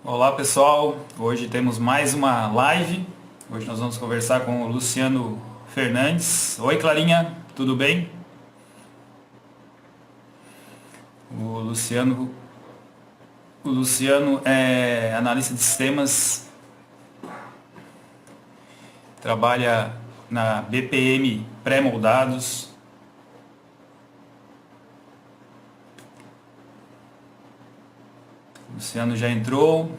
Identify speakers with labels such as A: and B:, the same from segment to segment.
A: Olá pessoal, hoje temos mais uma live. Hoje nós vamos conversar com o Luciano Fernandes. Oi Clarinha, tudo bem? O Luciano, o Luciano é analista de sistemas, trabalha na BPM Pré-Moldados. O Luciano já entrou.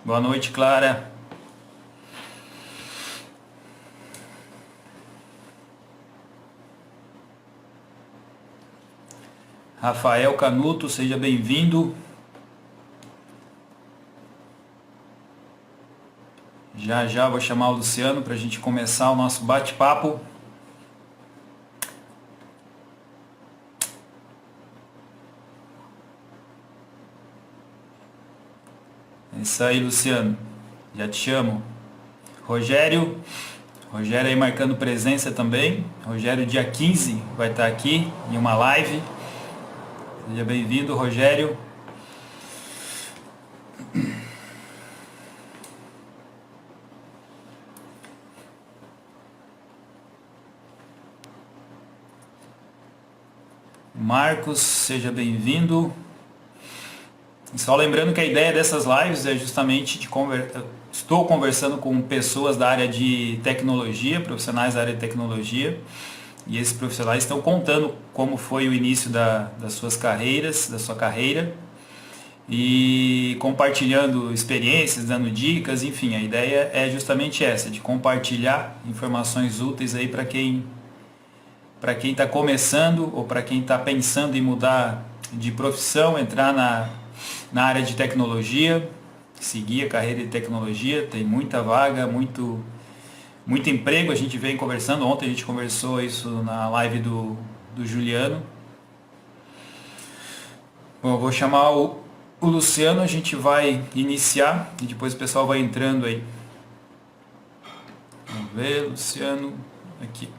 A: Boa noite, Clara. Rafael Canuto, seja bem-vindo. Já já vou chamar o Luciano para a gente começar o nosso bate-papo. É isso aí, Luciano. Já te chamo. Rogério. Rogério aí marcando presença também. Rogério, dia 15, vai estar aqui em uma live. Seja bem-vindo, Rogério. Marcos, seja bem-vindo. Só lembrando que a ideia dessas lives é justamente estou conversando com pessoas da área de tecnologia, profissionais da área de tecnologia, e esses profissionais estão contando como foi o início das suas carreiras, da sua carreira, e compartilhando experiências, dando dicas, enfim, a ideia é justamente essa, de compartilhar informações úteis aí para quem está começando ou para quem está pensando em mudar de profissão, entrar na área de tecnologia, seguir a carreira de tecnologia, tem muita vaga, muito emprego, a gente vem conversando, ontem a gente conversou isso na live do Juliano. Bom, eu vou chamar o Luciano, a gente vai iniciar e depois o pessoal vai entrando aí. Vamos ver, Luciano, aqui.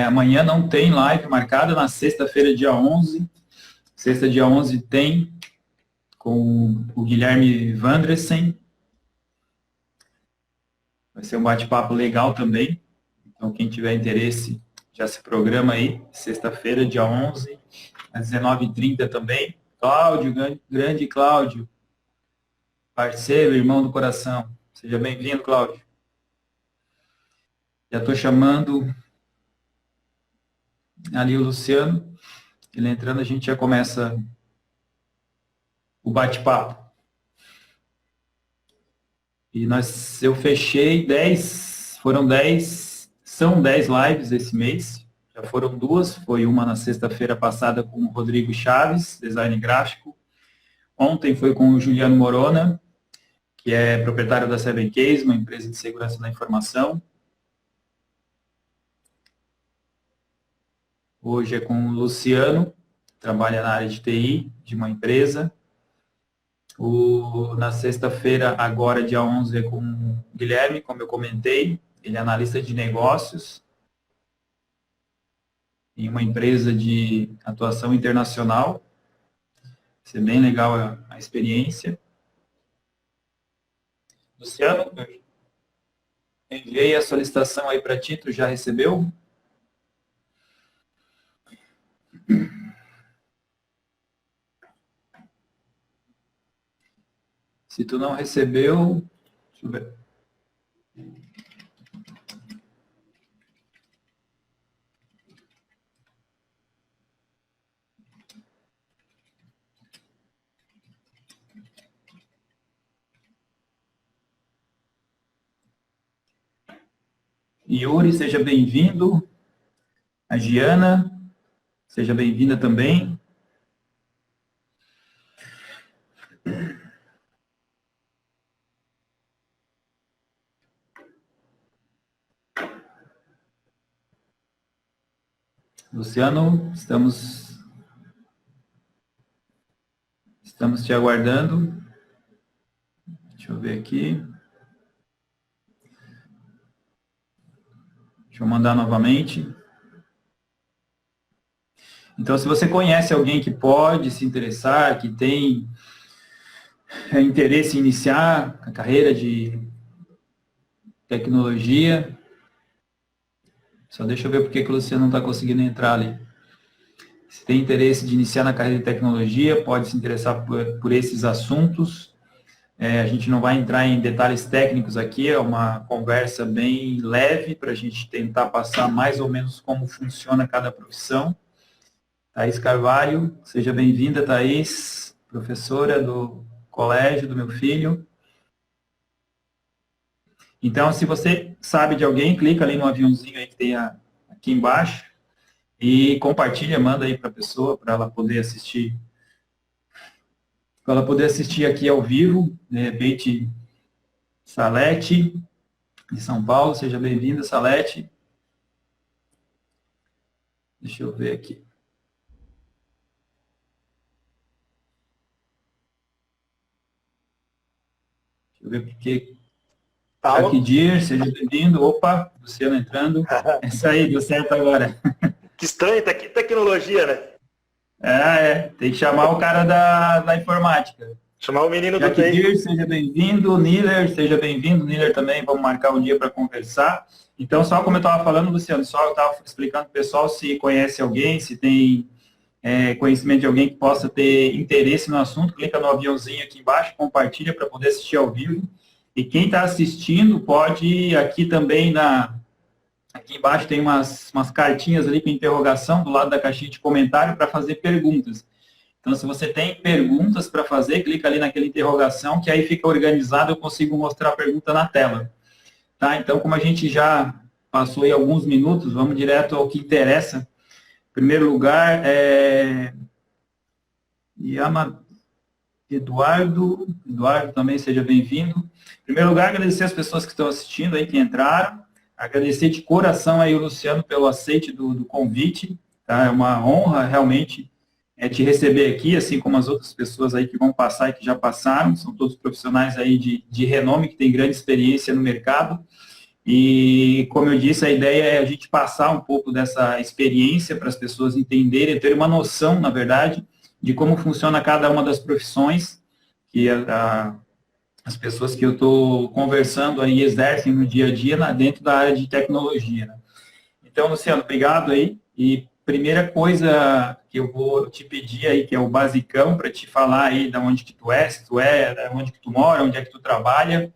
A: Amanhã não tem live marcada, na sexta-feira, dia 11. Sexta, dia 11, tem com o Guilherme Vandresen. Vai ser um bate-papo legal também. Então, quem tiver interesse, já se programa aí. Sexta-feira, dia 11, às 19h30 também. Cláudio, grande Cláudio, parceiro, irmão do coração. Seja bem-vindo, Cláudio. Já estou chamando ali o Luciano. Ele entrando, a gente já começa o bate-papo. E eu fechei 10, foram 10, são 10 lives esse mês. Já foram duas, foi uma na sexta-feira passada com o Rodrigo Chaves, design gráfico. Ontem foi com o Juliano Morona, que é proprietário da Seven Case, uma empresa de segurança da informação. Hoje é com o Luciano, trabalha na área de TI de uma empresa. Na sexta-feira, agora, dia 11, é com o Guilherme, como eu comentei. Ele é analista de negócios em uma empresa de atuação internacional. Vai ser bem legal a experiência. Luciano, eu enviei a solicitação aí para ti, tu já recebeu? Se tu não recebeu, deixa eu ver. Yuri, seja bem-vindo. A Giana, seja bem-vinda também. Luciano, estamos te aguardando. Deixa eu ver aqui. Deixa eu mandar novamente. Então, se você conhece alguém que pode se interessar, que tem interesse em iniciar a carreira de tecnologia, só deixa eu ver porque que o Luciano não está conseguindo entrar ali. Se tem interesse de iniciar na carreira de tecnologia, pode se interessar por esses assuntos. A gente não vai entrar em detalhes técnicos aqui, é uma conversa bem leve para a gente tentar passar mais ou menos como funciona cada profissão. Thaís Carvalho, seja bem-vinda, Thaís, professora do colégio do meu filho. Então, se você sabe de alguém, clica ali no aviãozinho aí que tem aqui embaixo e compartilha, manda aí para a pessoa, para ela poder assistir. Para ela poder assistir aqui ao vivo, de repente, Salete, de São Paulo, seja bem-vinda, Salete. Deixa eu ver aqui. Deixa eu ver porque. Jaquidir, seja bem-vindo. Opa, Luciano entrando. É isso aí, deu certo agora.
B: Que estranho, tecnologia, né?
A: Tem que chamar o cara da informática.
B: Chamar o menino do TI.
A: Jaquidir, seja bem-vindo. Niller, seja bem-vindo. Niller também, vamos marcar um dia para conversar. Então, só como eu estava falando, Luciano, só eu estava explicando para o pessoal se conhece alguém, se tem conhecimento de alguém que possa ter interesse no assunto, clica no aviãozinho aqui embaixo, compartilha para poder assistir ao vivo. E quem está assistindo pode, aqui também, aqui embaixo tem umas cartinhas ali com interrogação, do lado da caixinha de comentário, para fazer perguntas. Então, se você tem perguntas para fazer, clica ali naquela interrogação, que aí fica organizado, eu consigo mostrar a pergunta na tela. Tá? Então, como a gente já passou aí alguns minutos, vamos direto ao que interessa. Em primeiro lugar, Eduardo também seja bem-vindo. Em primeiro lugar, agradecer as pessoas que estão assistindo aí, que entraram. Agradecer de coração aí o Luciano pelo aceite do convite. Tá? É uma honra realmente te receber aqui, assim como as outras pessoas aí que vão passar e que já passaram. São todos profissionais aí de renome, que têm grande experiência no mercado. E, como eu disse, a ideia é a gente passar um pouco dessa experiência para as pessoas entenderem, ter uma noção, na verdade, de como funciona cada uma das profissões que as pessoas que eu estou conversando aí exercem no dia a dia dentro da área de tecnologia. Né? Então, Luciano, obrigado aí. E primeira coisa que eu vou te pedir aí, que é o basicão, para te falar aí de onde que tu é, se tu é, de onde que tu mora, onde é que tu trabalha,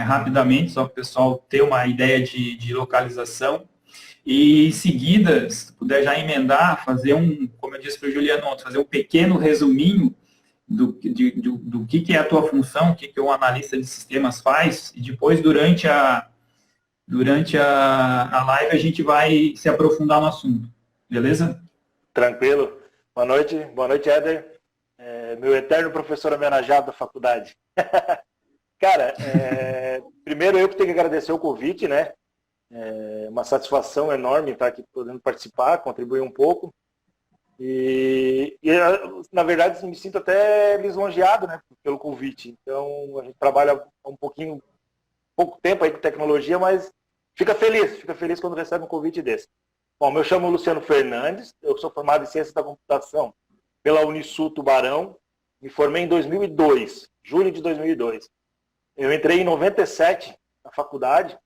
A: rapidamente, só para o pessoal ter uma ideia de localização. E em seguida, se puder já emendar, fazer como eu disse para o Juliano ontem, fazer um pequeno resuminho do que é a tua função, o que um analista de sistemas faz, e depois, durante a live, a gente vai se aprofundar no assunto. Beleza?
B: Tranquilo. Boa noite, Éder. Meu eterno professor homenageado da faculdade. Cara, primeiro eu que tenho que agradecer o convite, né? É uma satisfação enorme estar aqui podendo participar, contribuir um pouco. E na verdade, me sinto até lisonjeado, né, pelo convite. Então, a gente trabalha pouco tempo aí com tecnologia, mas fica feliz quando recebe um convite desse. Bom, eu chamo Luciano Fernandes, eu sou formado em Ciências da Computação pela Unisul Tubarão, me formei em 2002, julho de 2002. Eu entrei em 97 na faculdade,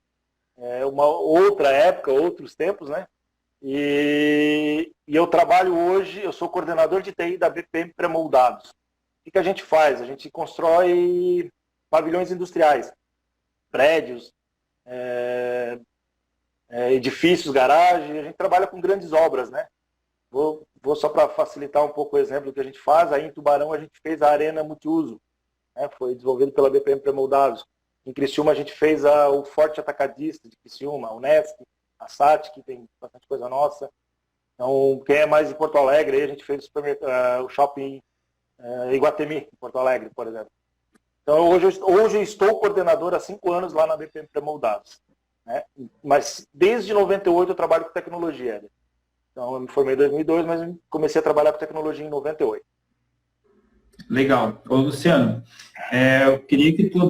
B: uma outra época, outros tempos, né? E eu trabalho hoje, eu sou coordenador de TI da BPM Pré-Moldados. O que a gente faz? A gente constrói pavilhões industriais, prédios, edifícios, garagens, a gente trabalha com grandes obras, né? Vou só para facilitar um pouco o exemplo do que a gente faz. Aí em Tubarão a gente fez a Arena Multiuso, né? Foi desenvolvido pela BPM Pré-Moldados. Em Criciúma a gente fez o Forte Atacadista de Criciúma, a Unesc, a SAT, que tem bastante coisa nossa. Então, quem é mais em Porto Alegre, aí a gente fez o shopping Iguatemi, em Porto Alegre, por exemplo. Então, hoje eu estou coordenador há 5 anos lá na BPM Pré-Moldados. Né? Mas desde 98 eu trabalho com tecnologia. Né? Então, eu me formei em 2002, mas comecei a trabalhar com tecnologia em 98.
A: Legal. Ô, Luciano, eu queria que tu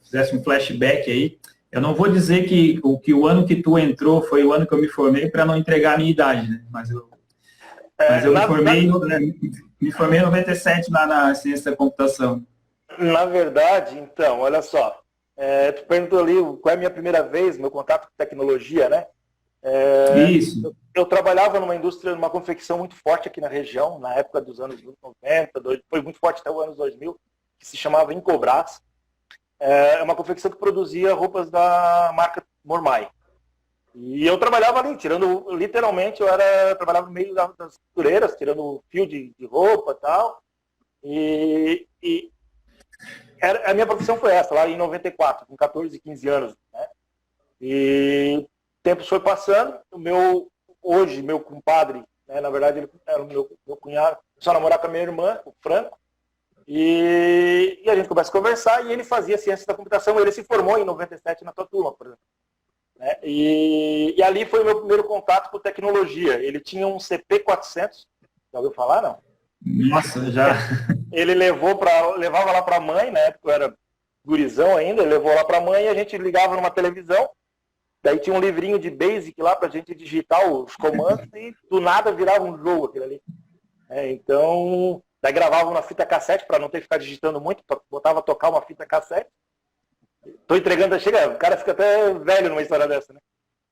A: fizesse um flashback aí. Eu não vou dizer que o ano que tu entrou foi o ano que eu me formei para não entregar a minha idade, né? Mas Mas eu me formei em 97 lá na ciência da computação.
B: Na verdade, então, olha só. Tu perguntou ali qual é a minha primeira vez, meu contato com tecnologia, né?
A: Isso.
B: Eu trabalhava numa indústria, numa confecção muito forte aqui na região, na época dos anos 90, foi muito forte até os anos 2000, que se chamava Incobras. É uma confecção que produzia roupas da marca Mormai. E eu trabalhava ali, literalmente, trabalhava no meio das costureiras, tirando fio de roupa e tal. E a minha profissão foi essa, lá em 94, com 14, 15 anos. Né? E o tempo foi passando, hoje, meu compadre, né, na verdade, ele era o meu cunhado, só namorar com a minha irmã, o Franco, e a gente começa a conversar, e ele fazia ciência da computação, ele se formou em 97 na tua turma, por exemplo. Né? E ali foi o meu primeiro contato com tecnologia. Ele tinha um CP400, já ouviu falar, não?
A: Nossa, já.
B: Ele levava lá para a mãe, na época eu era gurizão ainda, ele levou lá para a mãe e a gente ligava numa televisão, daí tinha um livrinho de Basic lá para a gente digitar os comandos e do nada virava um jogo aquilo ali. Então, daí gravavam na fita cassete para não ter que ficar digitando muito, botava a tocar uma fita cassete. Tô entregando, o cara fica até velho numa história dessa, né?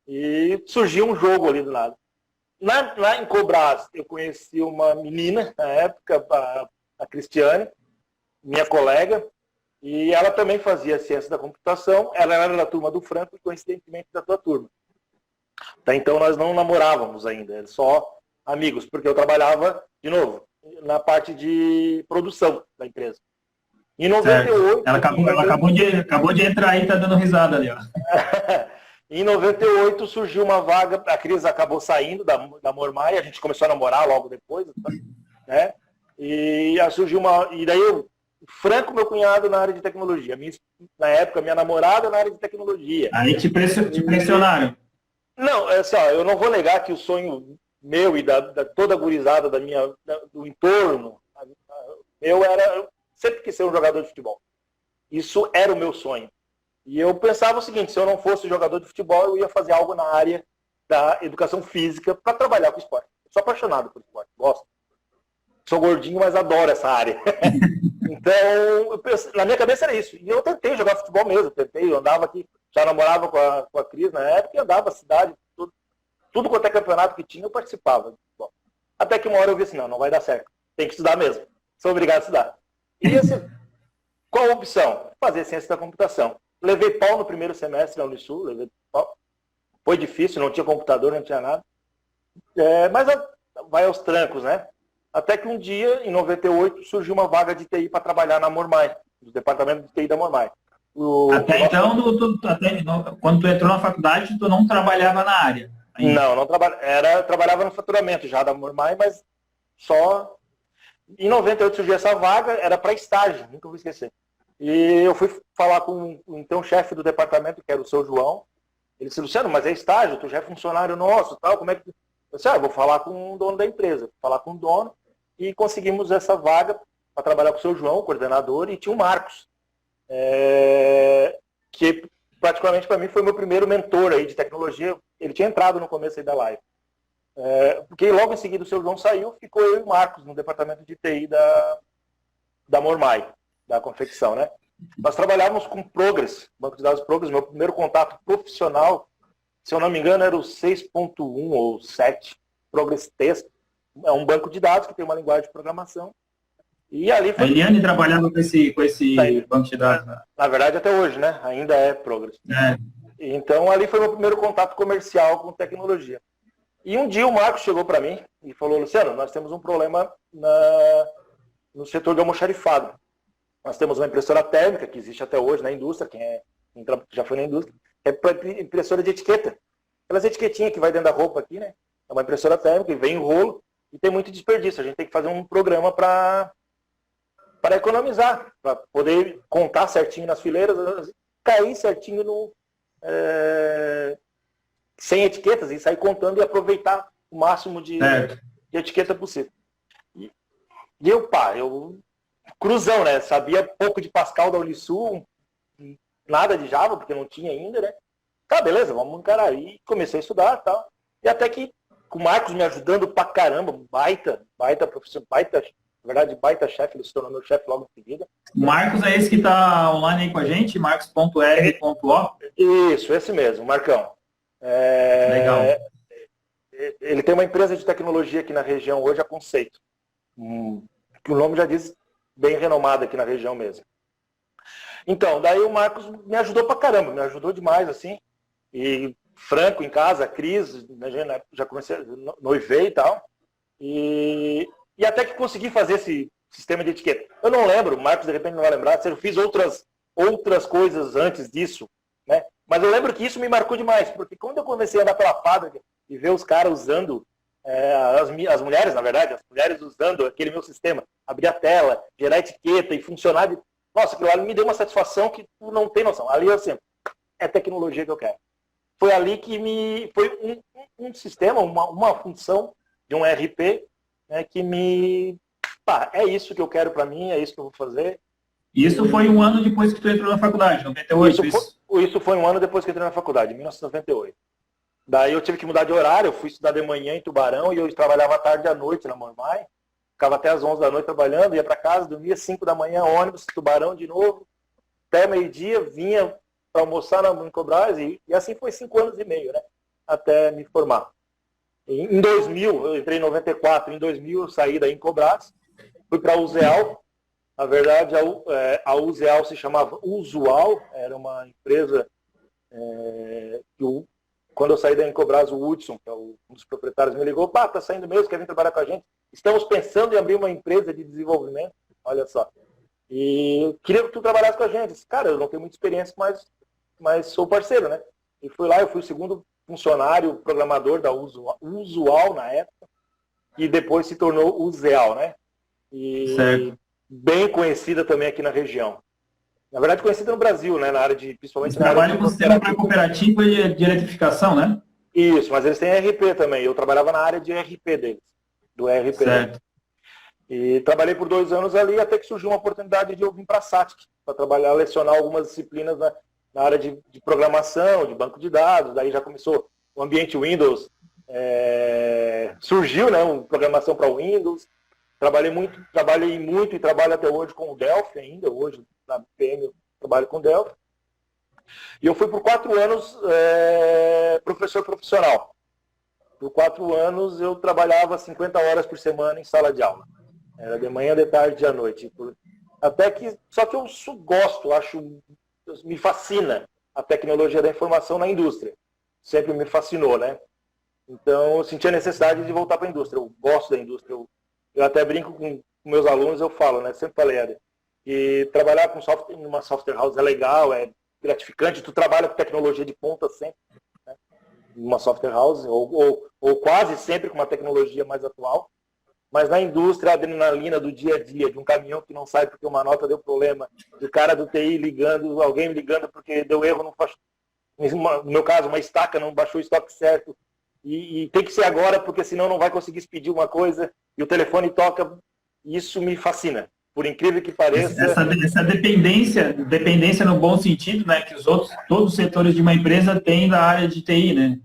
B: E surgiu um jogo ali do lado. Lá em Cobras, eu conheci uma menina, na época, a Cristiane, minha colega, e ela também fazia ciência da computação, ela era da turma do Franco e, coincidentemente, da tua turma. Até então, nós não namorávamos ainda, só amigos, porque eu trabalhava, de novo, na parte de produção da empresa. Em 98...
A: Ela acabou de entrar aí e tá dando risada ali, ó.
B: Em 98 surgiu uma vaga, a Cris acabou saindo da Mormai, a gente começou a namorar logo depois, né? E surgiu e daí o Franco, meu cunhado, na área de tecnologia. Na época, minha namorada na área de tecnologia.
A: Aí te pressionaram.
B: Não, eu não vou negar que o sonho meu e da toda a gurizada do entorno, meu era, sempre quis ser um jogador de futebol. Isso era o meu sonho. E eu pensava o seguinte, se eu não fosse jogador de futebol, eu ia fazer algo na área da educação física para trabalhar com esporte. Eu sou apaixonado por esporte, gosto. Sou gordinho, mas adoro essa área. Então, na minha cabeça era isso. E eu tentei jogar futebol mesmo, eu andava aqui, já namorava com a Cris na época, e andava a cidade, tudo quanto é campeonato que tinha, eu participava. Até que uma hora eu vi assim, não vai dar certo, tem que estudar mesmo, sou obrigado a estudar. E assim, qual a opção? Fazer ciência da computação. Levei pau no primeiro semestre na Unisul, foi difícil, não tinha computador, não tinha nada. Mas vai aos trancos, né? Até que um dia, em 98, surgiu uma vaga de TI para trabalhar na Mormai, no departamento de TI da Mormai.
A: Quando tu entrou na faculdade, tu não trabalhava na área?
B: Ainda. Não trabalhava no faturamento já da Mormai, mas só... Em 98 surgiu essa vaga, era para estágio, nunca vou esquecer. E eu fui falar com o então chefe do departamento, que era o seu João. Ele disse, Luciano, mas é estágio, tu já é funcionário nosso, tal, como é que... Eu disse, eu vou falar com o dono da empresa, vou falar com o dono, e conseguimos essa vaga para trabalhar com o seu João, o coordenador, e tinha o Marcos, que praticamente para mim foi meu primeiro mentor aí de tecnologia. Ele tinha entrado no começo aí da live. Porque logo em seguida o seu João saiu, ficou eu e o Marcos no departamento de TI da Mormai, da confecção, né? Nós trabalhávamos com Progress, banco de dados Progress. Meu primeiro contato profissional, se eu não me engano, era o 6.1 ou 7, Progress Test. É um banco de dados que tem uma linguagem de programação. E ali foi...
A: A Eliane trabalhava com esse banco de dados.
B: Na verdade, até hoje, né? Ainda é Progress. Então, ali foi meu primeiro contato comercial com tecnologia. E um dia o Marcos chegou para mim e falou, Luciano, nós temos um problema no setor de almoxarifado. Nós temos uma impressora térmica, que existe até hoje na indústria, quem já foi na indústria, é impressora de etiqueta. Aquelas etiquetinhas que vai dentro da roupa aqui, né? É uma impressora térmica e vem em rolo e tem muito desperdício. A gente tem que fazer um programa para economizar, para poder contar certinho nas fileiras, cair certinho sem etiquetas e sair contando e aproveitar o máximo de etiqueta possível. E eu cruzão, né? Sabia pouco de Pascal da Unisul, nada de Java, porque não tinha ainda, né? Tá, beleza, vamos encarar. E comecei a estudar e tal. E até que com o Marcos me ajudando pra caramba, baita professor, baita, na verdade, baita chefe, ele se tornou meu chefe logo em seguida.
A: Marcos é esse que está online aí com a gente, marcos.r.o.
B: Isso, esse mesmo, Marcão.
A: Legal.
B: Ele tem uma empresa de tecnologia aqui na região hoje, a Conceito. Que o nome já diz, bem renomada aqui na região mesmo. Então, daí o Marcos me ajudou pra caramba, me ajudou demais, assim. E Franco em casa, a Cris, já comecei, noivei e tal. E até que consegui fazer esse sistema de etiqueta. Eu não lembro, o Marcos de repente não vai lembrar, se eu fiz outras coisas antes disso, né? Mas eu lembro que isso me marcou demais, porque quando eu comecei a andar pela fábrica e ver os caras usando, as mulheres, na verdade, as mulheres usando aquele meu sistema, abrir a tela, gerar etiqueta e funcionar. Nossa, aquilo ali me deu uma satisfação que tu não tem noção. Ali eu sempre, é tecnologia que eu quero. Foi ali que foi um sistema, uma função de um RP, né, que é isso que eu quero para mim, é isso que eu vou fazer.
A: Isso foi um ano depois que tu entrou na faculdade, 98,
B: isso foi um ano depois que eu entrei na faculdade, em 1998. Daí eu tive que mudar de horário, eu fui estudar de manhã em Tubarão e eu trabalhava à tarde e à noite na Mormai. Ficava até às 11 da noite trabalhando, ia para casa, dormia 5 da manhã, ônibus, Tubarão de novo, até meio-dia, vinha para almoçar na Incobras e assim foi 5 anos e meio, né? Até me formar. Em 2000, eu entrei em 94, em 2000 eu saí da Incobras, fui para a Useal. Na verdade, a Useal se chamava Usual, era uma empresa que quando eu saí da Incobras, o Hudson, que é um dos proprietários, me ligou, tá saindo mesmo, quer vir trabalhar com a gente? Estamos pensando em abrir uma empresa de desenvolvimento, olha só. E eu queria que tu trabalhasse com a gente. Disse, cara, eu não tenho muita experiência, mas sou parceiro, né? E fui lá, eu fui o segundo funcionário programador da Usual na época, e depois se tornou Useal, né? E
A: certo.
B: Bem conhecida também aqui na região. Na verdade, conhecida no Brasil, né? Na área de, principalmente na área de
A: trabalha com sistema para cooperativa de eletrificação, né?
B: Isso, mas eles têm RP também. Eu trabalhava na área de RP deles, do RP.
A: Certo.
B: E trabalhei por 2 anos ali, até que surgiu uma oportunidade de eu vir para a SATIC, para trabalhar, lecionar algumas disciplinas na área de programação, de banco de dados. Daí já começou o ambiente Windows, surgiu, né? Uma programação para Windows. Trabalhei muito e trabalho até hoje com o Delphi ainda. Hoje, na PM, eu trabalho com o Delphi. E eu fui por 4 anos professor profissional. Por 4 anos eu trabalhava 50 horas por semana em sala de aula. Era de manhã, de tarde e à noite. Só que eu gosto, me fascina a tecnologia da informação na indústria. Sempre me fascinou, né? Então eu senti a necessidade de voltar para a indústria. Eu gosto da indústria. Eu até brinco com meus alunos, eu falo, né? Sempre falei, Éder, que trabalhar com numa software house é legal, é gratificante. Tu trabalha com tecnologia de ponta sempre, né? Numa software house, ou quase sempre com uma tecnologia mais atual. Mas na indústria, a adrenalina do dia a dia, de um caminhão que não sai porque uma nota deu problema, do cara do TI ligando, alguém me ligando porque deu erro, no meu caso, uma estaca não baixou o estoque certo, e tem que ser agora porque senão não vai conseguir expedir uma coisa, e o telefone toca, isso me fascina. Por incrível que pareça...
A: Essa dependência no bom sentido, né, que todos os setores de uma empresa têm da área de TI, né?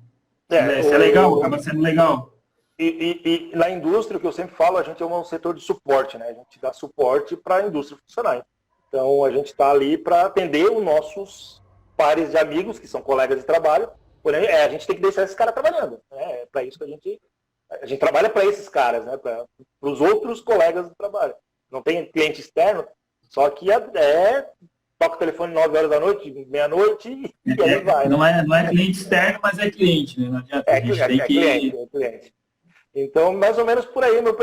A: Isso é legal, acaba sendo legal.
B: E na indústria, o que eu sempre falo, a gente é um setor de suporte, né? A gente dá suporte para a indústria funcionar. Então, a gente está ali para atender os nossos pares de amigos, que são colegas de trabalho, porém, a gente tem que deixar esses caras trabalhando. Né? É para isso que a gente trabalha para esses caras, né? Para os outros colegas de trabalho. Não tem cliente externo, só que toca o telefone 9 horas da noite, meia-noite, e aí vai.
A: Não é cliente externo, mas é cliente, né? Não adianta, a gente tem que...
B: cliente. Então, mais ou menos por aí meu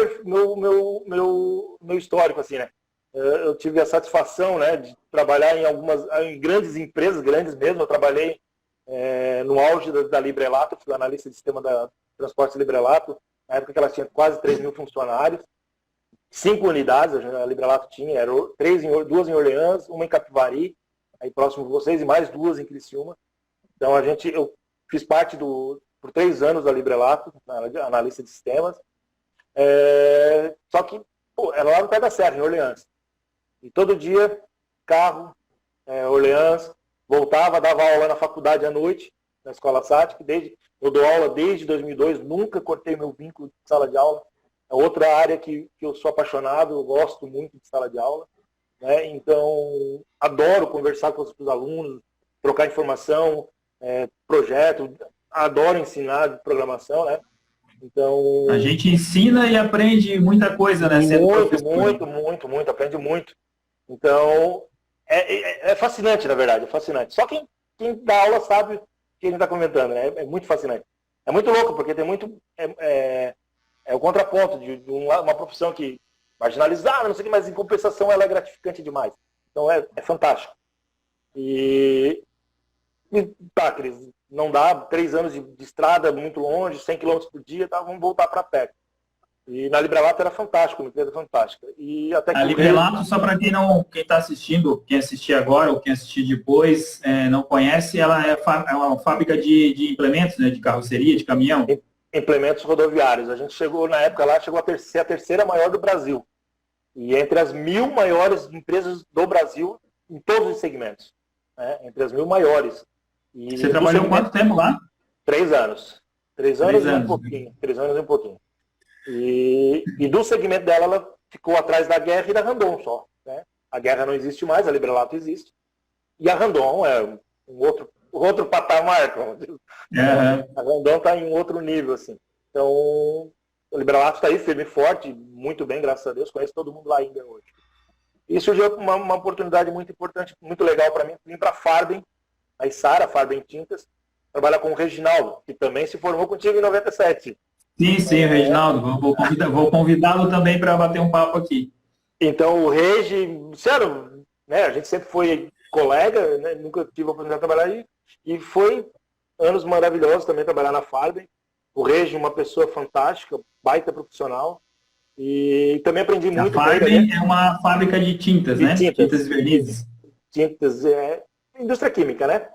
B: histórico, assim, né? Eu tive a satisfação, né, de trabalhar em grandes empresas, grandes mesmo. Eu trabalhei no auge da Librelato, fui analista de sistema da Transportes Librelato, na época que ela tinha quase 3 mil funcionários, 5 unidades, a Librelato tinha, 2 em Orleans, uma em Capivari, aí próximo de vocês, e mais 2 em Criciúma. Então, eu fiz parte por 3 anos da Librelato, analista de sistemas. Só que, era lá no pé da serra, em Orleans. E todo dia, carro, Orleans, voltava, dava aula na faculdade à noite, na Escola SATIC, eu dou aula desde 2002, nunca cortei meu vínculo de sala de aula. É outra área que eu sou apaixonado, eu gosto muito de sala de aula, né? Então, adoro conversar com os alunos, trocar informação, projeto, adoro ensinar programação, né? Então,
A: A gente ensina e aprende muita coisa, né, sendo professor.
B: muito, aprende muito. Então, é fascinante, na verdade, é fascinante. Só quem dá aula sabe o que a gente está comentando, né? É muito fascinante. É muito louco, porque tem muito... É o contraponto de uma profissão que marginalizada, não sei o que, mas em compensação ela é gratificante demais. Então, é fantástico. E tá, Cris, não dá, 3 anos de estrada muito longe, 100 quilômetros por dia, tá, vamos voltar para perto. E na Librelato era fantástico, uma empresa fantástica. E até que
A: A Librelato, só para quem está assistindo, quem assistir agora ou quem assistir depois, não conhece, ela é uma fábrica de implementos, né, de carroceria, de caminhão.
B: Implementos rodoviários. A gente chegou, na época lá, chegou a ser a terceira maior do Brasil. E entre as 1.000 maiores empresas do Brasil, em todos os segmentos. Né? Entre as 1.000 maiores. E
A: você trabalhou quanto tempo lá?
B: 3 anos. 3 anos e um pouquinho. 3 anos e um pouquinho. E do segmento dela, ela ficou atrás da Guerra e da Randon só. Né? A Guerra não existe mais, a Librelato existe. E a Randon é um outro patamar. A Randon está em um outro nível, assim. Então, o Librelato está aí, firme e forte, muito bem, graças a Deus. Conheço todo mundo lá ainda hoje. E surgiu uma oportunidade muito importante, muito legal para mim, vim para a Farben, a Isara, Farben Tintas, trabalhar com o Reginaldo, que também se formou contigo em 97.
A: Sim, Reginaldo. Vou convidá-lo também para bater um papo aqui.
B: Então, o Regi, sério, né, a gente sempre foi colega, né, nunca tive a oportunidade de trabalhar e foi anos maravilhosos também trabalhar na Farben. O Regi, uma pessoa fantástica, baita profissional. E também aprendi muito
A: com ele. A Farben é uma fábrica de tintas, né? Tintas e vernizes.
B: Tintas, indústria química, né?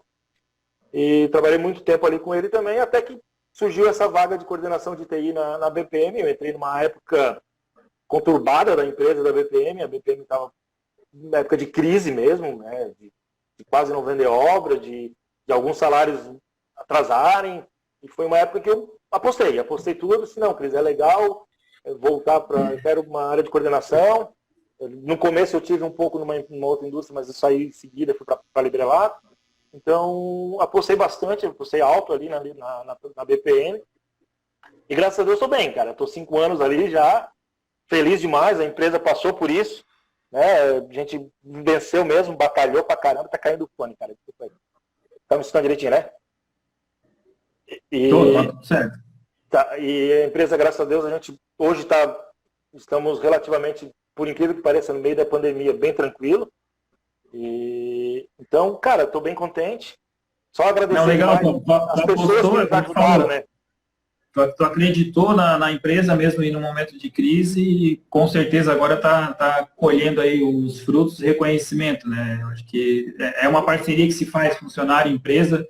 B: E trabalhei muito tempo ali com ele também, até que surgiu essa vaga de coordenação de TI na BPM. Eu entrei numa época conturbada da empresa da BPM. A BPM estava na época de crise mesmo, né? De quase não vender obra, de alguns salários atrasarem. E foi uma época que eu apostei tudo. Disse, não, Cris, é legal voltar para... Eu quero uma área de coordenação. No começo eu tive um pouco numa outra indústria, mas eu saí em seguida, fui para a Librelato. Então, apostei bastante, apostei alto ali na BPM. E graças a Deus estou bem, cara. Estou 5 anos ali já, feliz demais, a empresa passou por isso. Né? A gente venceu mesmo, batalhou pra caramba, tá caindo o fone, cara. Tá me escutando direitinho, né?
A: Tô certo.
B: Tá, e a empresa, graças a Deus, a gente hoje estamos relativamente, por incrível que pareça, no meio da pandemia, bem tranquilo. Então, cara, estou bem contente. Só agradecer
A: legal,
B: as pessoas que nos ajudaram, né?
A: Tu acreditou na empresa mesmo em um momento de crise e com certeza agora tá colhendo aí os frutos de reconhecimento, né? Acho que é uma parceria que se faz funcionário empresa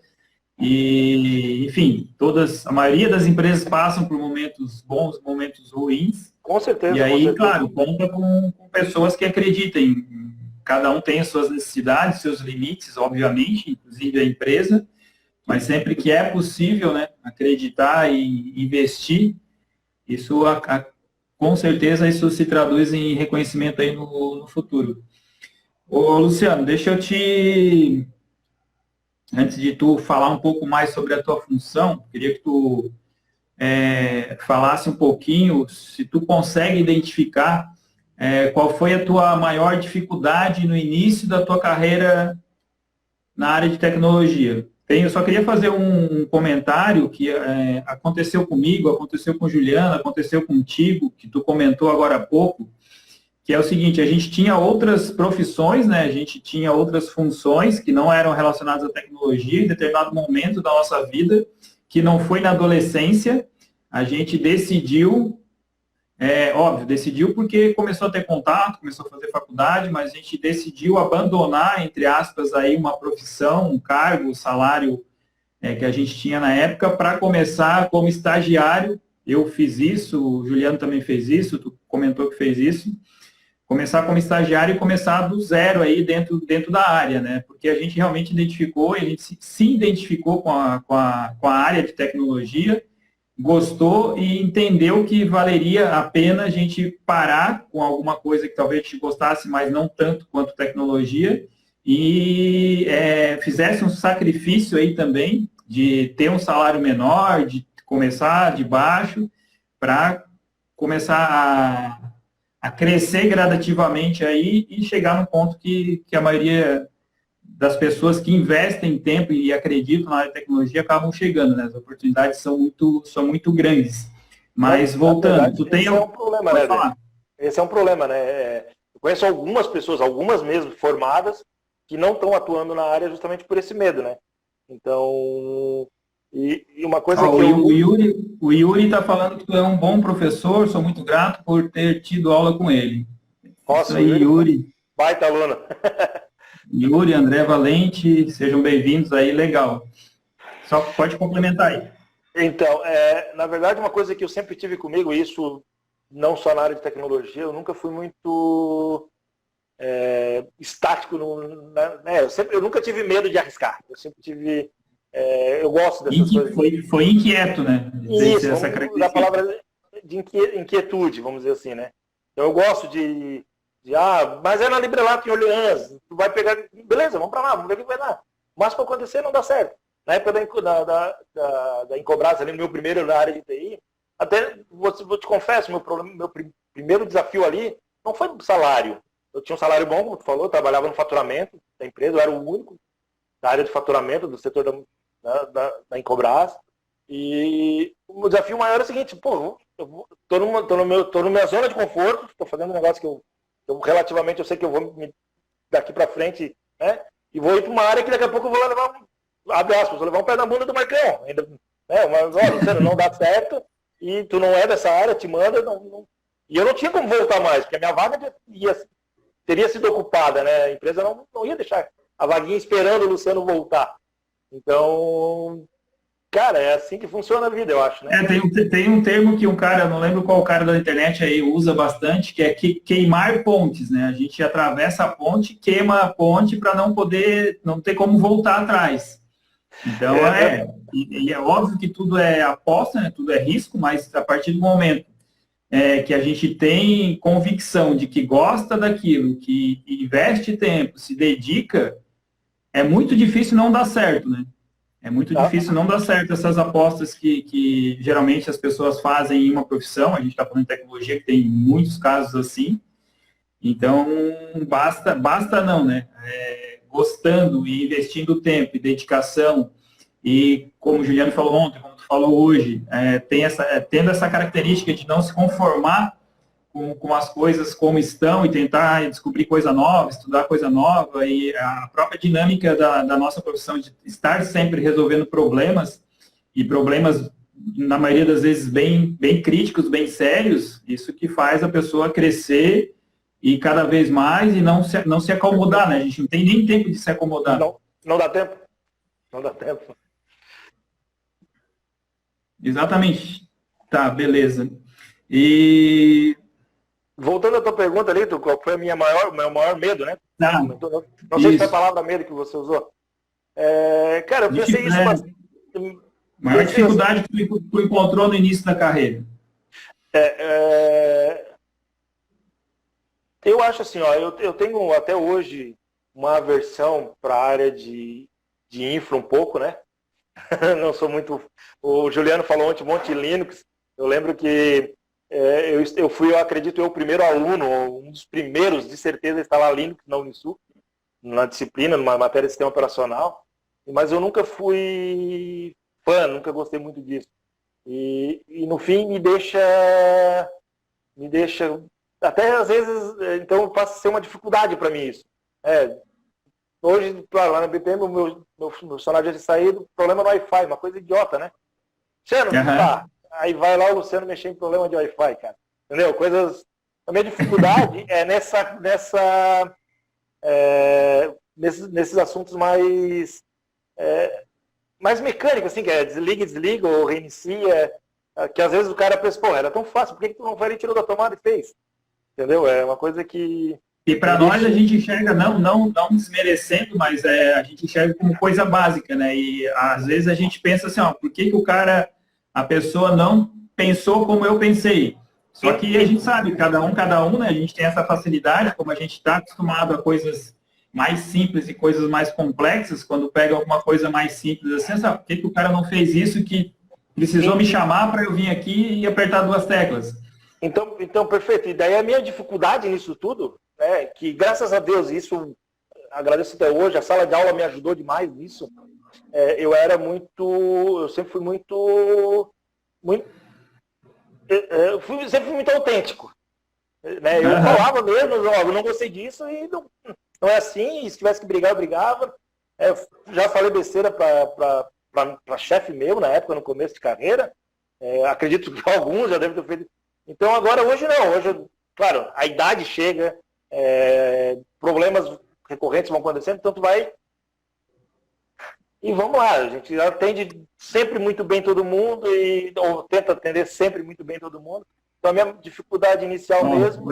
A: e, enfim, a maioria das empresas passam por momentos bons, momentos ruins.
B: Com certeza.
A: E aí, claro, conta com pessoas que acreditem. Cada um tem as suas necessidades, seus limites, obviamente, inclusive a empresa, mas sempre que é possível, né, acreditar e investir, isso com certeza isso se traduz em reconhecimento aí no futuro. Ô, Luciano, deixa eu antes de tu falar um pouco mais sobre a tua função, queria que tu falasse um pouquinho, se tu consegue identificar qual foi a tua maior dificuldade no início da tua carreira na área de tecnologia. Eu só queria fazer um comentário que aconteceu comigo, aconteceu com Juliana, aconteceu contigo, que tu comentou agora há pouco, que é o seguinte, a gente tinha outras profissões, né? A gente tinha outras funções que não eram relacionadas à tecnologia em determinado momento da nossa vida, que não foi na adolescência, a gente decidiu, decidiu porque começou a ter contato, começou a fazer faculdade, mas a gente decidiu abandonar, entre aspas, aí uma profissão, um cargo, um salário que a gente tinha na época, para começar como estagiário. Eu fiz isso, o Juliano também fez isso, tu comentou que fez isso, começar como estagiário e começar do zero aí dentro da área, né? Porque a gente realmente identificou, a gente se identificou com a área de tecnologia, gostou e entendeu que valeria a pena a gente parar com alguma coisa que talvez a gente gostasse, mas não tanto quanto tecnologia, e fizesse um sacrifício aí também de ter um salário menor, de começar de baixo, para começar a crescer gradativamente aí e chegar no ponto que a maioria das pessoas que investem tempo e acreditam na área de tecnologia acabam chegando, né? As oportunidades são muito grandes. Mas voltando,
B: verdade,
A: tu tem...
B: esse é um problema,
A: Pode
B: né, Dê?
A: falar.
B: Esse é um problema, né? Eu conheço algumas pessoas, algumas mesmo formadas, que não estão atuando na área justamente por esse medo, né? Então, e uma coisa
A: Ó,
B: que
A: o Yuri está falando que tu é um bom professor, sou muito grato por ter tido aula com ele. Isso
B: Nossa, o
A: aí,
B: Yuri foi um
A: Yuri.
B: baita aluno.
A: Yuri, André Valente, sejam bem-vindos aí, legal. Só pode complementar aí.
B: Então, na verdade, uma coisa que eu sempre tive comigo, e isso não só na área de tecnologia, eu nunca fui muito estático. Eu nunca tive medo de arriscar. Eu sempre tive... eu gosto dessas coisas.
A: Foi inquieto, né?
B: Isso,
A: Essa
B: vamos usar a
A: característica.
B: palavra de inquietude, vamos dizer assim, né? Então eu gosto mas é na Librelato em Orleans, tu vai pegar, beleza, vamos para lá, vamos ver o que vai dar. Mas para acontecer não dá certo. Na época da Incobrasa, ali no meu primeiro na área de TI, até vou te confesso, meu primeiro desafio ali não foi salário. Eu tinha um salário bom, como tu falou, eu trabalhava no faturamento da empresa, eu era o único da área de faturamento do setor da Incobrasa. E o desafio maior é o seguinte, pô, tô na minha zona de conforto, estou fazendo um negócio que eu relativamente eu sei que eu vou daqui para frente, né? E vou ir para uma área que daqui a pouco eu vou levar, abre aspas, vou levar um pé na bunda do Marcão. Ainda, né? Mas, olha, Luciano, não dá certo, e tu não é dessa área, te manda, e eu não tinha como voltar mais, porque a minha vaga teria sido ocupada, né? A empresa não ia deixar a vaguinha esperando o Luciano voltar. Então, cara, é assim que funciona a vida, eu acho, né?
A: Tem um termo que um cara, não lembro qual cara da internet aí usa bastante, que é queimar pontes, né? A gente atravessa a ponte, queima a ponte para não ter como voltar atrás. Então, e é óbvio que tudo é aposta, né? Tudo é risco, mas a partir do momento que a gente tem convicção de que gosta daquilo, que investe tempo, se dedica, é muito difícil não dar certo, né? É muito difícil não dar certo essas apostas que geralmente as pessoas fazem em uma profissão. A gente está falando de tecnologia, que tem muitos casos assim. Então, basta não, né? Gostando e investindo tempo e dedicação, e como o Juliano falou ontem, como tu falou hoje, tendo essa característica de não se conformar com as coisas como estão e tentar descobrir coisa nova, estudar coisa nova, e a própria dinâmica da nossa profissão de estar sempre resolvendo problemas, e problemas, na maioria das vezes, bem, bem críticos, bem sérios, isso que faz a pessoa crescer e cada vez mais e não se acomodar, né? A gente não tem nem tempo de se acomodar.
B: Não dá tempo. Não dá tempo.
A: Exatamente. Tá, beleza. E
B: voltando à tua pergunta ali, qual foi meu maior medo, né?
A: tá,
B: não sei se foi a palavra medo que você usou. Cara, eu pensei isso bastante.
A: Maior dificuldade que tu encontrou no início da carreira?
B: Eu acho assim, ó, eu tenho até hoje uma aversão para a área de infra um pouco, né? Não sou muito... O Juliano falou ontem um monte de Linux. Eu lembro que eu fui, eu acredito, o primeiro aluno, um dos primeiros, de certeza, a instalar Linux na Unisul, na disciplina, numa matéria de sistema operacional, mas eu nunca fui fã, nunca gostei muito disso. E no fim me deixa, até às vezes, então passa a ser uma dificuldade para mim isso. Hoje, claro, lá na BPM, o meu funcionário já tinha saído, problema no Wi-Fi, uma coisa idiota, né? Luciano, tá. Aí vai lá o Luciano mexer em problema de Wi-Fi, cara. Entendeu? Coisas... A minha dificuldade é nesses assuntos mais mecânicos, assim, que é desliga, ou reinicia, que às vezes o cara pensa, pô, era tão fácil, por que tu não foi ali, tirou da tomada e fez? entendeu? É uma coisa que...
A: E para nós a gente enxerga, não desmerecendo, mas a gente enxerga como coisa básica, né? E às vezes a gente pensa assim, ó, por que a pessoa não pensou como eu pensei? Só que a gente sabe, cada um, né? A gente tem essa facilidade, como a gente está acostumado a coisas mais simples e coisas mais complexas, quando pega alguma coisa mais simples assim, sabe, por que o cara não fez isso que precisou me chamar para eu vir aqui e apertar duas teclas?
B: Então, perfeito. E daí a minha dificuldade nisso tudo, né, que graças a Deus, isso agradeço até hoje, a sala de aula me ajudou demais nisso. Eu sempre fui sempre fui muito autêntico. Né? Eu falava mesmo, eu não gostei disso e não é assim, e se tivesse que brigar, eu brigava. Já falei besteira para chefe meu na época, no começo de carreira. Acredito que alguns já devem ter feito. Então agora, hoje não. Hoje, claro, a idade chega, problemas recorrentes vão acontecendo, então tu vai e vamos lá. A gente atende sempre muito bem todo mundo, ou tenta atender sempre muito bem todo mundo. Então a minha dificuldade inicial mesmo...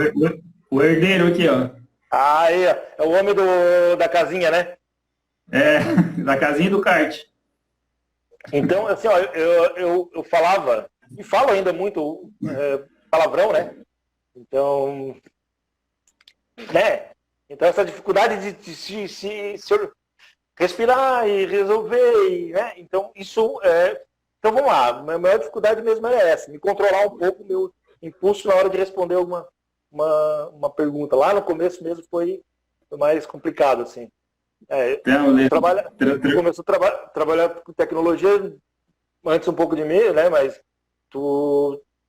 A: O herdeiro aqui, ó.
B: Aí, é o homem da casinha, né?
A: Da casinha do kart.
B: Então, assim, ó, eu falava, e falo ainda muito palavrão, né? Então, né? Então, essa dificuldade de se respirar e resolver, né? Então, isso é... Então, vamos lá. A maior dificuldade mesmo é essa, me controlar um pouco o meu impulso na hora de responder uma pergunta. Lá no começo mesmo foi mais complicado, assim. Começou a trabalhar com tecnologia antes um pouco de mim, né? Mas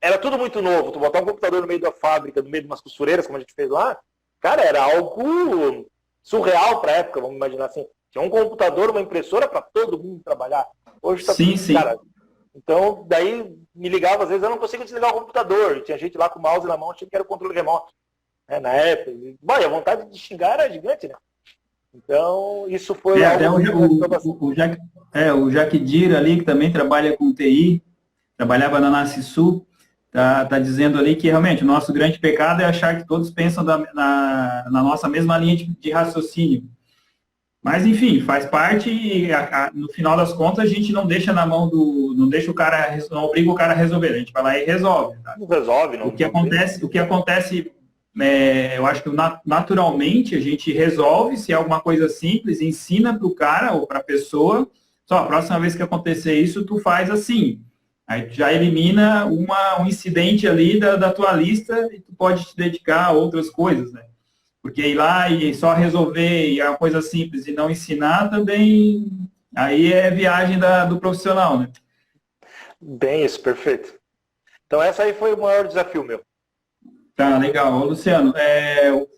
B: era tudo muito novo. Tu botar um computador no meio da fábrica, no meio de umas costureiras, como a gente fez lá, cara, era algo surreal para a época, vamos imaginar assim. Tinha um computador, uma impressora para todo mundo trabalhar. Hoje tá
A: sim, sim.
B: Cara, então, daí me ligava, às vezes eu não consigo desligar o computador. Tinha gente lá com o mouse na mão, achando que era o controle remoto. Né, na época. Bom, a vontade de xingar era gigante, né? Então, isso foi algo
A: o Jaquidir ali, que também trabalha com TI, trabalhava na Nascisul, tá dizendo ali que realmente o nosso grande pecado é achar que todos pensam na nossa mesma linha de raciocínio. Mas, enfim, faz parte e no final das contas a gente não deixa na mão não deixa o cara, não obriga o cara a resolver, a gente vai lá e resolve. Tá?
B: Não resolve, não.
A: O que acontece, eu acho que naturalmente a gente resolve, se é alguma coisa simples, ensina para o cara ou para a pessoa, só a próxima vez que acontecer isso, tu faz assim. Aí tu já elimina um incidente ali da tua lista e tu pode te dedicar a outras coisas, né? Porque ir lá e só resolver e é uma coisa simples e não ensinar também, aí é viagem do profissional, né?
B: Bem isso, perfeito. Então essa aí foi o maior desafio meu.
A: Tá, legal. Ô, Luciano,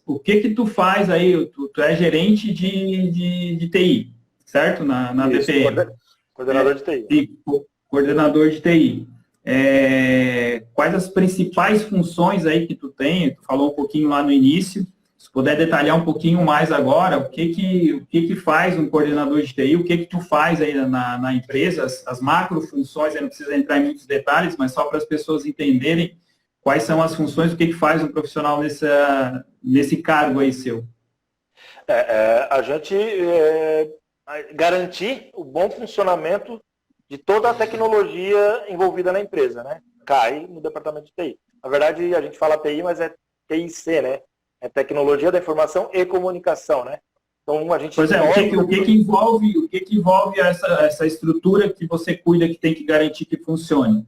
A: o que tu faz aí? Tu é gerente de TI, certo? Na BPM.
B: Coordenador de TI.
A: Sim, coordenador de TI. Quais as principais funções aí que tu tem? Tu falou um pouquinho lá no início. Se puder detalhar um pouquinho mais agora, o que faz um coordenador de TI, o que tu faz aí na empresa, as macro funções, eu não precisa entrar em muitos detalhes, mas só para as pessoas entenderem quais são as funções, o que faz um profissional nesse cargo aí seu.
B: A gente garantir o bom funcionamento de toda a tecnologia envolvida na empresa, né? Cai no departamento de TI. Na verdade, a gente fala TI, mas é TIC, né? É tecnologia da informação e comunicação, né? Então a gente.
A: Pois é, o que envolve essa estrutura que você cuida que tem que garantir que funcione?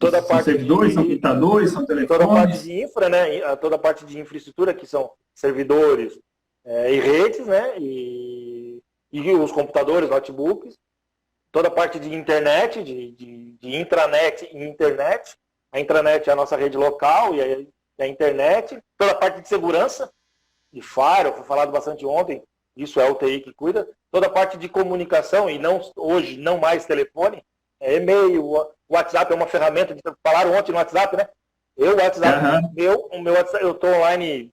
A: São servidores, são computadores, são telefones?
B: Toda a parte de infra, né? Toda a parte de infraestrutura, que são servidores e redes, né? E os computadores, notebooks. Toda a parte de internet, de intranet e internet. A intranet é a nossa rede local e a internet. Toda a parte de segurança, de firewall, foi falado bastante ontem, isso é o TI que cuida. Toda a parte de comunicação, e hoje não mais telefone, e-mail, WhatsApp é uma ferramenta, falaram ontem no WhatsApp, né? O meu WhatsApp, eu estou online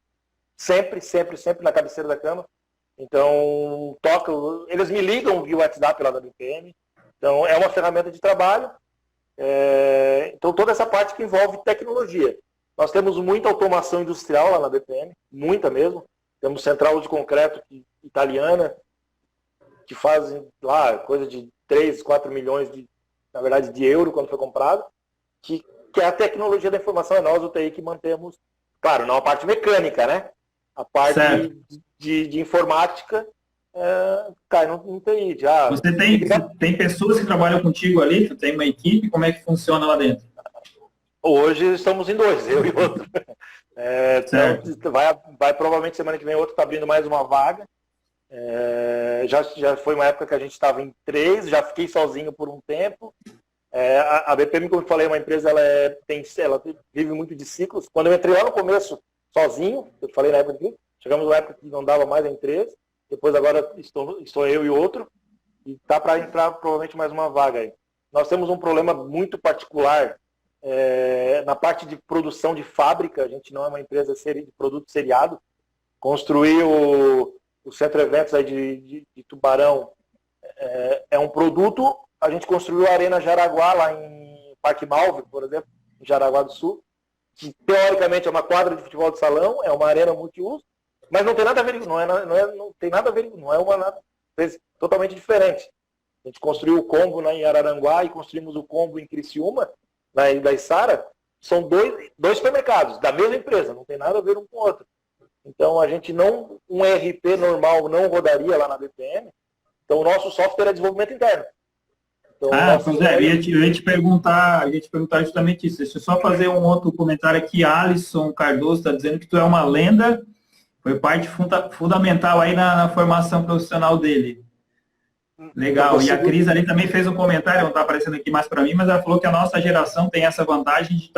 B: sempre na cabeceira da cama. Então, eles me ligam via WhatsApp lá da BPM. Então, é uma ferramenta de trabalho. Então, toda essa parte que envolve tecnologia. Nós temos muita automação industrial lá na BPM, muita mesmo. Temos central de concreto italiana, que fazem lá coisa de 3, 4 milhões na verdade, de euro quando foi comprado, que é a tecnologia da informação, é nós, o TI, que mantemos, claro, não a parte mecânica, né? A parte de informática cai no TI. Já.
A: Você tem pessoas que trabalham contigo ali? Tu tem uma equipe? Como é que funciona lá dentro?
B: Hoje estamos em 2, eu e outro. Então, vai provavelmente semana que vem outro está abrindo mais uma vaga. Já foi uma época que a gente estava em 3, já fiquei sozinho por um tempo. A BPM, como eu falei, é uma empresa, ela vive muito de ciclos. Quando eu entrei lá no começo, sozinho, eu falei na época que chegamos numa época que não dava mais em 3, depois agora estou eu e outro, e tá para entrar provavelmente mais uma vaga aí. Nós temos um problema muito particular na parte de produção de fábrica. A gente não é uma empresa de produto seriado. Construir o Centro Eventos aí de Tubarão é um produto. A gente construiu a Arena Jaraguá lá em Parque Malve, por exemplo, em Jaraguá do Sul, que teoricamente é uma quadra de futebol de salão, é uma arena multiuso, mas não tem nada a ver, não tem nada a ver, não é uma coisa totalmente diferente. A gente construiu o Combo em Araranguá e construímos o Combo em Criciúma, da Içara. São dois supermercados da mesma empresa, não tem nada a ver um com o outro. Então a gente um ERP normal não rodaria lá na BPM. Então o nosso software é desenvolvimento interno. Então,
A: eu ia te perguntar justamente isso. Deixa eu só fazer um outro comentário aqui. Alisson Cardoso está dizendo que tu é uma lenda, foi parte fundamental aí na formação profissional dele. Legal. E a Cris ali também fez um comentário, não está aparecendo aqui mais para mim, mas ela falou que a nossa geração tem essa vantagem de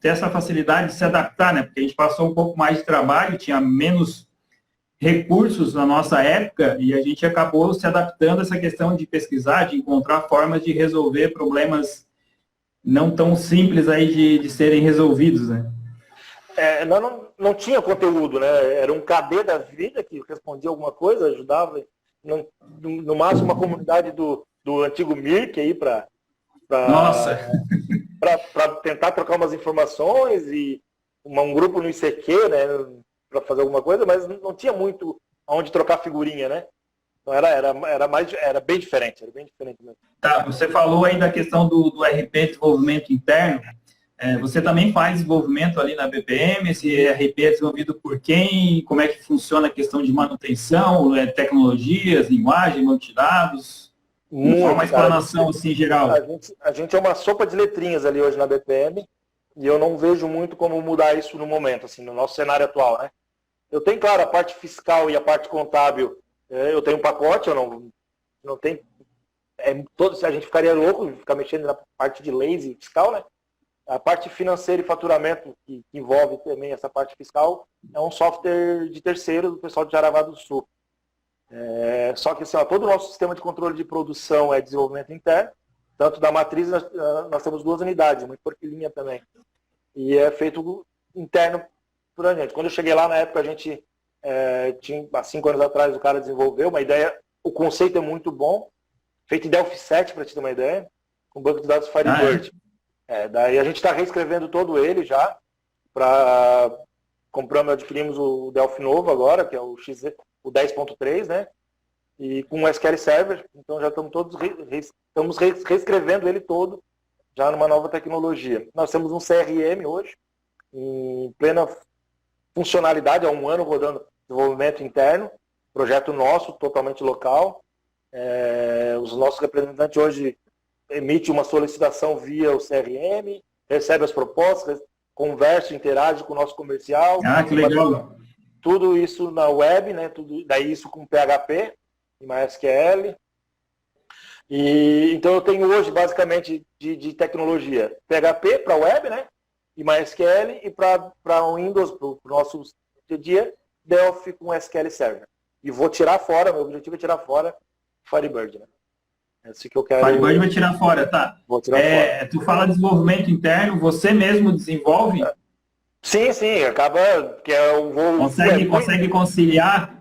A: ter essa facilidade de se adaptar, né? Porque a gente passou um pouco mais de trabalho, tinha menos recursos na nossa época e a gente acabou se adaptando a essa questão de pesquisar, de encontrar formas de resolver problemas não tão simples aí de serem resolvidos, né?
B: Não tinha conteúdo, né? Era um KD da vida que respondia alguma coisa, ajudava. No máximo uma comunidade do antigo Mirk aí para tentar trocar umas informações e um grupo no ICQ, né? Para fazer alguma coisa, mas não tinha muito onde trocar figurinha, né? Então era bem diferente mesmo.
A: Tá, você falou aí da questão do RP, desenvolvimento interno. Você também faz desenvolvimento ali na BPM, esse RP é desenvolvido por quem? Como é que funciona a questão de manutenção, tecnologias, linguagem, banco de dados? Uma explanação assim geral.
B: A gente é uma sopa de letrinhas ali hoje na BPM e eu não vejo muito como mudar isso no momento, assim, no nosso cenário atual, né? Eu tenho, claro, a parte fiscal e a parte contábil, eu tenho um pacote, eu não tenho... a gente ficaria louco de ficar mexendo na parte de leis e fiscal, né? A parte financeira e faturamento, que envolve também essa parte fiscal, é um software de terceiro do pessoal de Jaraguá do Sul. Só que assim, todo o nosso sistema de controle de produção é desenvolvimento interno, tanto da matriz, nós temos 2 unidades, uma em Porquilinha também. E é feito interno por a gente. Quando eu cheguei lá, na época, a gente tinha, há 5 anos atrás, o cara desenvolveu uma ideia, o conceito é muito bom, feito em Delphi 7, para te ter uma ideia, com banco de dados Firebird. Daí a gente está reescrevendo todo ele já, adquirimos o Delphi novo agora, que é o 10.3, né? E com o SQL Server, então já estamos reescrevendo ele todo, já numa nova tecnologia. Nós temos um CRM hoje, em plena funcionalidade, há 1 ano rodando desenvolvimento interno, projeto nosso, totalmente local. Os nossos representantes hoje emitem uma solicitação via o CRM, recebe as propostas, conversa, interage com o nosso comercial.
A: Que legal.
B: Tudo isso na web, né? Daí isso com PHP e MySQL. Então eu tenho hoje basicamente de tecnologia PHP para web, né? E MySQL, e para o Windows, para o nosso dia, Delphi com SQL Server. E vou tirar fora, meu objetivo é tirar fora Firebird, né? Esse que eu quero.
A: Firebird vai tirar fora, tá?
B: Vou tirar fora.
A: Tu fala de desenvolvimento interno, você mesmo desenvolve?
B: Sim, acaba que eu vou...
A: Consegue conciliar?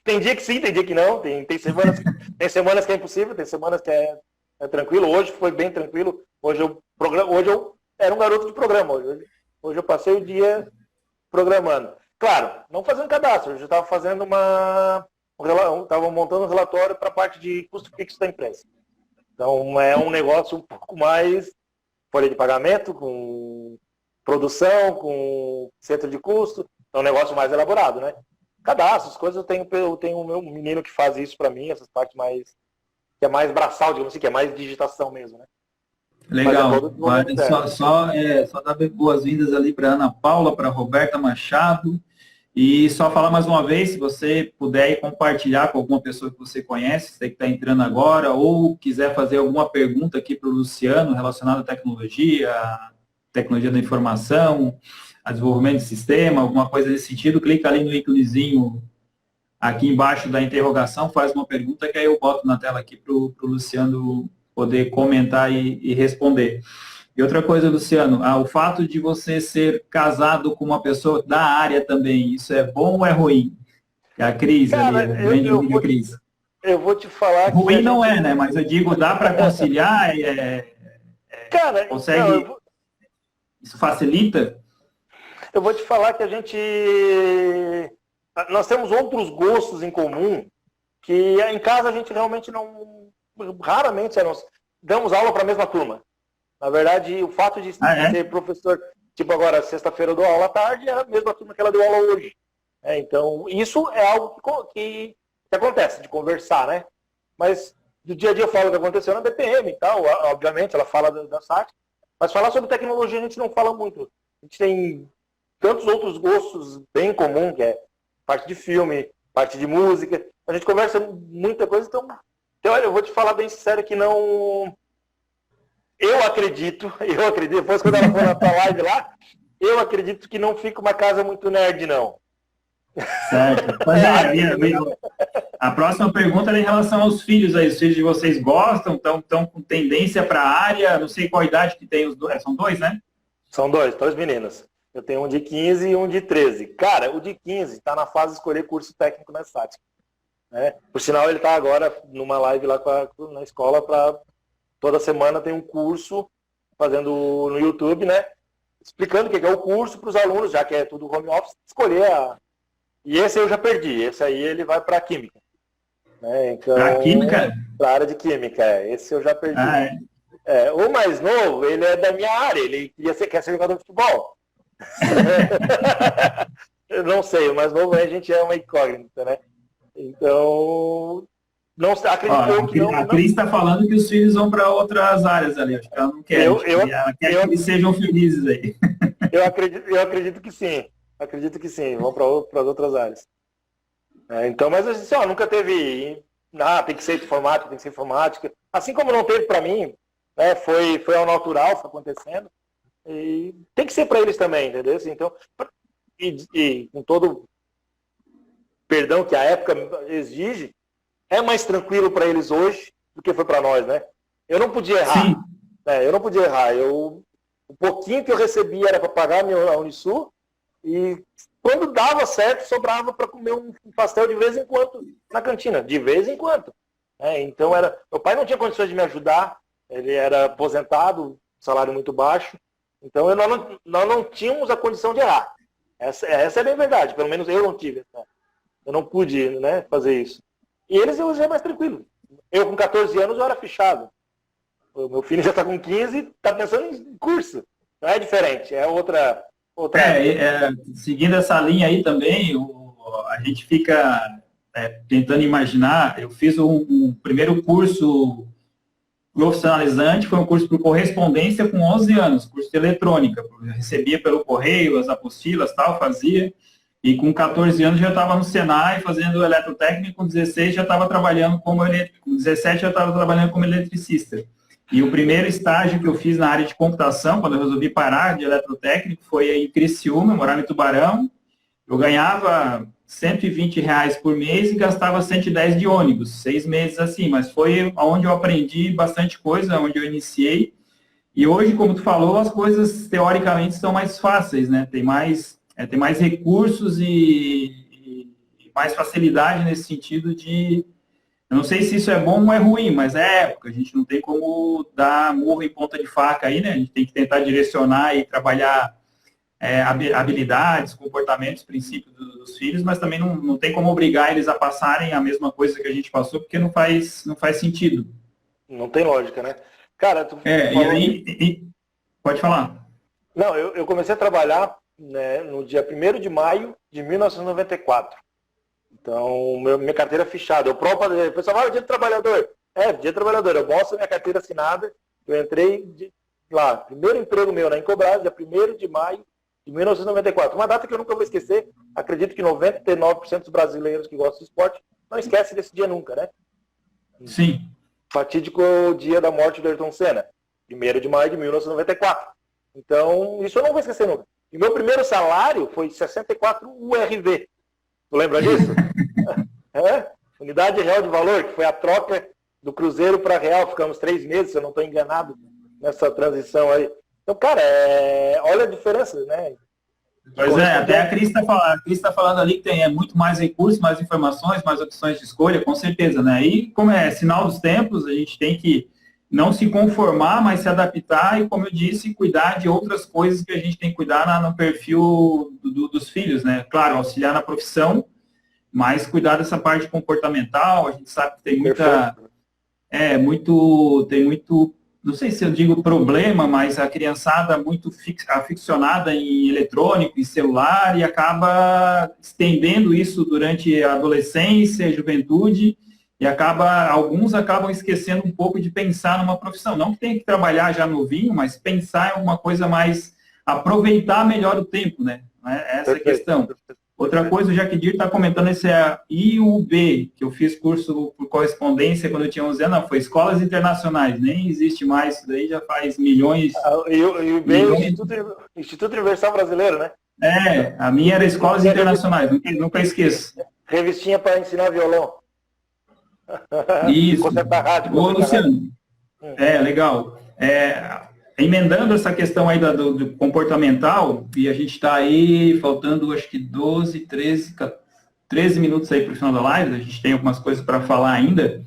B: Tem dia que sim, tem dia que não. Tem semanas que é impossível, tem semanas que é tranquilo. Hoje foi bem tranquilo. Hoje eu era um garoto de programa. Hoje Hoje eu passei o dia programando. Claro, não fazendo cadastro, eu já estava fazendo estava montando um relatório para a parte de custo fixo da empresa. Então é um negócio um pouco mais folha de pagamento, com produção, com centro de custo, é um negócio mais elaborado, né? Cadastros, coisas, eu tenho o meu menino que faz isso para mim, essas partes mais, que é mais braçal, digamos assim, que é mais digitação mesmo, né?
A: Legal. Vale, só dar boas-vindas ali para Ana Paula, para Roberta Machado. E só falar mais uma vez, se você puder aí compartilhar com alguma pessoa que você conhece, você que está entrando agora, ou quiser fazer alguma pergunta aqui para o Luciano relacionada à tecnologia da informação, a desenvolvimento de sistema, alguma coisa nesse sentido, clica ali no íconezinho aqui embaixo da interrogação, faz uma pergunta que aí eu boto na tela aqui para o Luciano poder comentar e responder. E outra coisa, Luciano, o fato de você ser casado com uma pessoa da área também, isso é bom ou é ruim? É a Cris ali, a grande amiga Cris.
B: Eu vou te falar
A: ruim que não é, né? Mas eu digo, dá para conciliar?
B: Cara,
A: consegue... Isso facilita?
B: Eu vou te falar que nós temos outros gostos em comum que em casa a gente realmente não... Raramente nós damos aula para a mesma turma. Na verdade, o fato de ser professor, tipo agora, sexta-feira eu dou aula à tarde, é a mesma turma que ela deu aula hoje. Então, isso é algo que acontece, de conversar, né? Mas do dia a dia eu falo o que aconteceu na BPM e tal, obviamente, ela fala da SAT, mas falar sobre tecnologia a gente não fala muito. A gente tem tantos outros gostos bem comuns, que é parte de filme, parte de música, a gente conversa muita coisa, então olha, eu vou te falar bem sincero que não... Eu acredito, depois quando ela for na tua live lá, eu acredito que não fica uma casa muito nerd, não.
A: Certo. Pois a próxima pergunta é em relação aos filhos aí. Os filhos de vocês gostam, estão com tendência para a área, não sei qual idade que tem os dois, são dois, né?
B: São dois meninos. Eu tenho um de 15 e um de 13. Cara, o de 15 está na fase de escolher curso técnico na SAT. Né? Por sinal, ele está agora numa live lá na escola para... Toda semana tem um curso fazendo no YouTube, né? Explicando o que é o curso para os alunos, já que é tudo home office, escolher E esse eu já perdi. Esse aí ele vai para Química. Né? Então,
A: para Química?
B: Para a área de Química, Esse eu já perdi. O mais novo, ele é da minha área. Ele quer ser jogador de futebol. Eu não sei, o mais novo a gente é uma incógnita, né? Então... Não acredito que não.
A: A Cris está falando que os filhos vão para outras áreas ali. Acho que ela não quer. Ela quer que eles sejam felizes aí.
B: Eu acredito que sim. Acredito que sim. Vão para as outras áreas. Então, mas assim, nunca teve. Tem que ser informática, tem que ser informática. Assim como não teve para mim, né, foi ao natural, foi acontecendo. E tem que ser para eles também, entendeu? Então, e com todo perdão que a época exige, é mais tranquilo para eles hoje do que foi para nós, né? Eu não podia errar.
A: Sim.
B: Eu não podia errar. O pouquinho que eu recebia era para pagar a Unisul e quando dava certo, sobrava para comer um pastel de vez em quando na cantina. De vez em quando. Então, meu pai não tinha condições de me ajudar. Ele era aposentado, salário muito baixo. Então, nós não tínhamos a condição de errar. Essa é bem verdade. Pelo menos eu não tive. Né? Eu não pude, né, fazer isso. E eles hoje é mais tranquilo. Eu com 14 anos eu era fichado. O meu filho já está com 15 e está pensando em curso. Não é diferente, é outra...
A: Seguindo essa linha aí também, a gente fica tentando imaginar, eu fiz um primeiro curso profissionalizante, foi um curso por correspondência com 11 anos, curso de eletrônica. Eu recebia pelo correio, as apostilas, tal, fazia... E com 14 anos já estava no Senai fazendo eletrotécnica, com 16 já estava trabalhando como com 17 já estava trabalhando como eletricista. E o primeiro estágio que eu fiz na área de computação, quando eu resolvi parar de eletrotécnico, foi em Criciúma, eu morava em Tubarão. Eu ganhava R$ 120 por mês e gastava 110 de ônibus, 6 meses assim, mas foi onde eu aprendi bastante coisa, onde eu iniciei. E hoje, como tu falou, as coisas teoricamente são mais fáceis, né? Tem mais recursos e mais facilidade nesse sentido de... Eu não sei se isso é bom ou é ruim, mas é época. A gente não tem como dar murro em ponta de faca aí, né? A gente tem que tentar direcionar e trabalhar habilidades, comportamentos, princípios dos filhos, mas também não tem como obrigar eles a passarem a mesma coisa que a gente passou, porque não faz sentido.
B: Não tem lógica, né? Cara, tu
A: E
B: falou...
A: aí, pode falar.
B: Não, eu comecei a trabalhar, né, no dia 1º de maio de 1994. Então, minha carteira fechada. O pessoal fala, dia do trabalhador. Dia do trabalhador. Eu mostro minha carteira assinada. Eu entrei lá, primeiro emprego meu na Incobrás, dia 1º de maio de 1994. Uma data que eu nunca vou esquecer. Acredito que 99% dos brasileiros que gostam de esporte não esquecem desse dia nunca, né?
A: Sim.
B: Fatídico dia da morte do Ayrton Senna. 1º de maio de 1994. Então, isso eu não vou esquecer nunca. E meu primeiro salário foi 64 URV. Tu lembra disso? Unidade Real de Valor, que foi a troca do Cruzeiro para Real. Ficamos 3 meses, se eu não estou enganado, nessa transição aí. Então, cara, olha a diferença, né?
A: Pois até a Cris está falando ali que tem muito mais recursos, mais informações, mais opções de escolha, com certeza, né? E como é sinal dos tempos, a gente tem que não se conformar, mas se adaptar e, como eu disse, cuidar de outras coisas que a gente tem que cuidar no perfil dos filhos, né? Claro, auxiliar na profissão, mas cuidar dessa parte comportamental. A gente sabe que tem muito, não sei se eu digo problema, mas a criançada muito aficionada em eletrônico, em celular, e acaba estendendo isso durante a adolescência, a juventude, e alguns acabam esquecendo um pouco de pensar numa profissão. Não que tenha que trabalhar já novinho, mas pensar em alguma coisa mais, aproveitar melhor o tempo, né? Essa é a questão. Outra coisa, o Jaquidir está comentando, esse é IUB, que eu fiz curso por correspondência quando eu tinha 11 anos, não, foi Escolas Internacionais, nem existe mais, isso daí já faz milhões.
B: IUB é o Instituto Universal Brasileiro, né?
A: A minha era Escolas Internacionais, nunca esqueço.
B: Revistinha para ensinar violão.
A: Isso.
B: Consertar rádio.
A: Ô, Luciano, legal. Emendando essa questão aí do comportamental, e a gente está aí faltando acho que 12, 13 minutos aí para o final da live, a gente tem algumas coisas para falar ainda.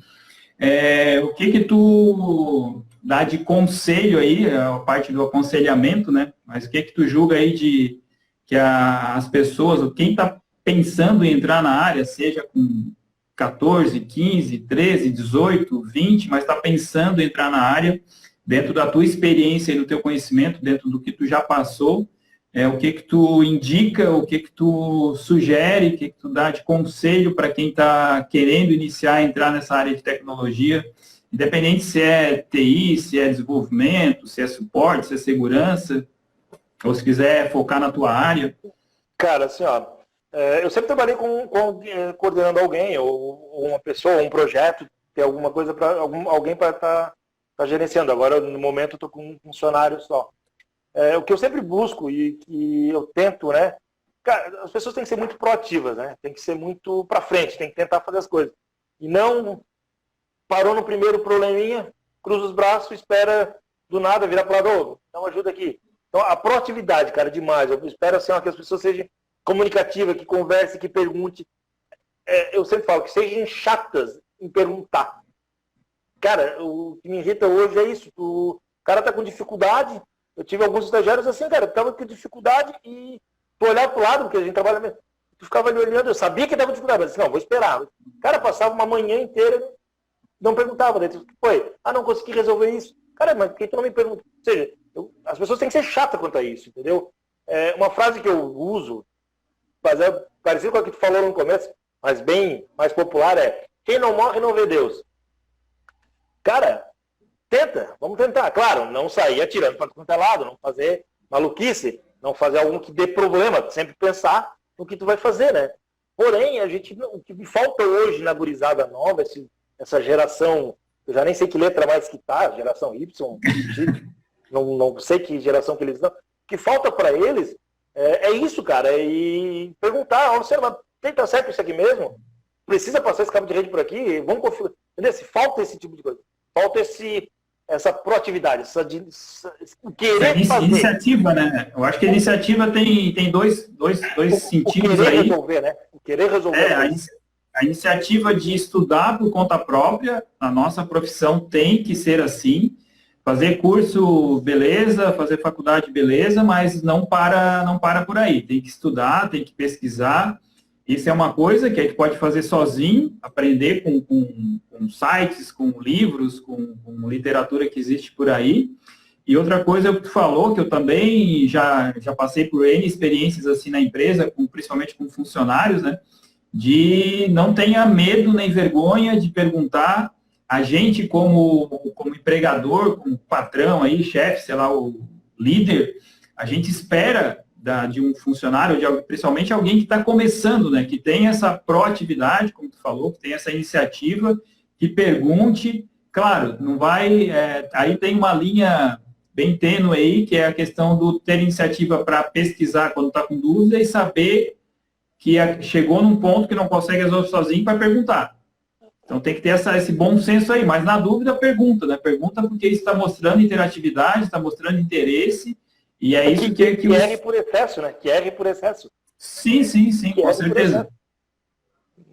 A: O que tu dá de conselho aí, a parte do aconselhamento, né? Mas o que tu julga aí que as pessoas, quem está pensando em entrar na área, seja com 14, 15, 13, 18, 20, mas está pensando em entrar na área, dentro da tua experiência e do teu conhecimento, dentro do que tu já passou, o que tu indica, o que tu sugere, o que tu dá de conselho para quem está querendo iniciar, entrar nessa área de tecnologia, independente se é TI, se é desenvolvimento, se é suporte, se é segurança, ou se quiser focar na tua área.
B: Cara, assim, eu sempre trabalhei coordenando alguém, ou uma pessoa, ou um projeto, ter alguma coisa para alguém para estar gerenciando. Agora, no momento, eu estou com um funcionário só. O que eu sempre busco e que eu tento, né? Cara, as pessoas têm que ser muito proativas, né? Tem que ser muito para frente, tem que tentar fazer as coisas. E não parou no primeiro probleminha, cruza os braços, espera do nada virar para o lado, dá uma ajuda aqui. Então, a proatividade, cara, demais. Eu espero assim, que as pessoas sejam comunicativas, que conversem, que perguntem. Eu sempre falo que sejam chatas em perguntar. Cara, o que me irrita hoje é isso. O cara tá com dificuldade. Eu tive alguns estagiários assim, cara, tava com dificuldade e tu olhar pro lado, porque a gente trabalha mesmo. Tu ficava ali olhando, eu sabia que tava com dificuldade, mas assim, não, vou esperar. O cara passava uma manhã inteira, não perguntava. Daí tu foi, não consegui resolver isso. Cara, mas por que tu não me pergunta? Ou seja, as pessoas têm que ser chatas quanto a isso, entendeu? Uma frase que eu uso, mas é parecido com a que tu falou no começo, mas bem mais popular, quem não morre não vê Deus. Cara, vamos tentar. Claro, não sair atirando para qualquer lado, não fazer maluquice, não fazer algo que dê problema, sempre pensar no que tu vai fazer, né? Porém, o que me falta hoje na gurizada nova, essa geração, eu já nem sei que letra mais que tá, geração Y, não sei que geração que eles dão, o que falta para eles é isso, cara, e perguntar, você tá certo isso aqui mesmo? Precisa passar esse cabo de rede por aqui? Vamos configurar. Entendeu? Se falta esse tipo de coisa. Falta essa proatividade, querer fazer.
A: Iniciativa, né? Eu acho que a iniciativa tem dois sentidos
B: querer
A: aí.
B: Resolver, né? O querer resolver.
A: A iniciativa de estudar por conta própria, a nossa profissão tem que ser assim, Fazer curso, beleza, fazer faculdade, beleza, mas não para por aí. Tem que estudar, tem que pesquisar. Isso é uma coisa que a gente pode fazer sozinho, aprender com sites, com livros, com literatura que existe por aí. E outra coisa é o que tu falou, que eu também já passei por N experiências assim na empresa, principalmente com funcionários, né? De não tenha medo nem vergonha de perguntar. A gente, como empregador, como patrão aí, chefe, sei lá, o líder, a gente espera de um funcionário, principalmente alguém que está começando, né? Que tem essa proatividade, como tu falou, que tem essa iniciativa, que pergunte. Claro, não vai. Aí tem uma linha bem tênue aí, que é a questão do ter iniciativa para pesquisar quando está com dúvida e saber que chegou num ponto que não consegue resolver sozinho para perguntar. Então tem que ter esse bom senso aí, mas na dúvida pergunta, né? Pergunta porque isso está mostrando interatividade, está mostrando interesse, e é isso que
B: erre por excesso, né? Que erre por excesso.
A: Sim, com certeza.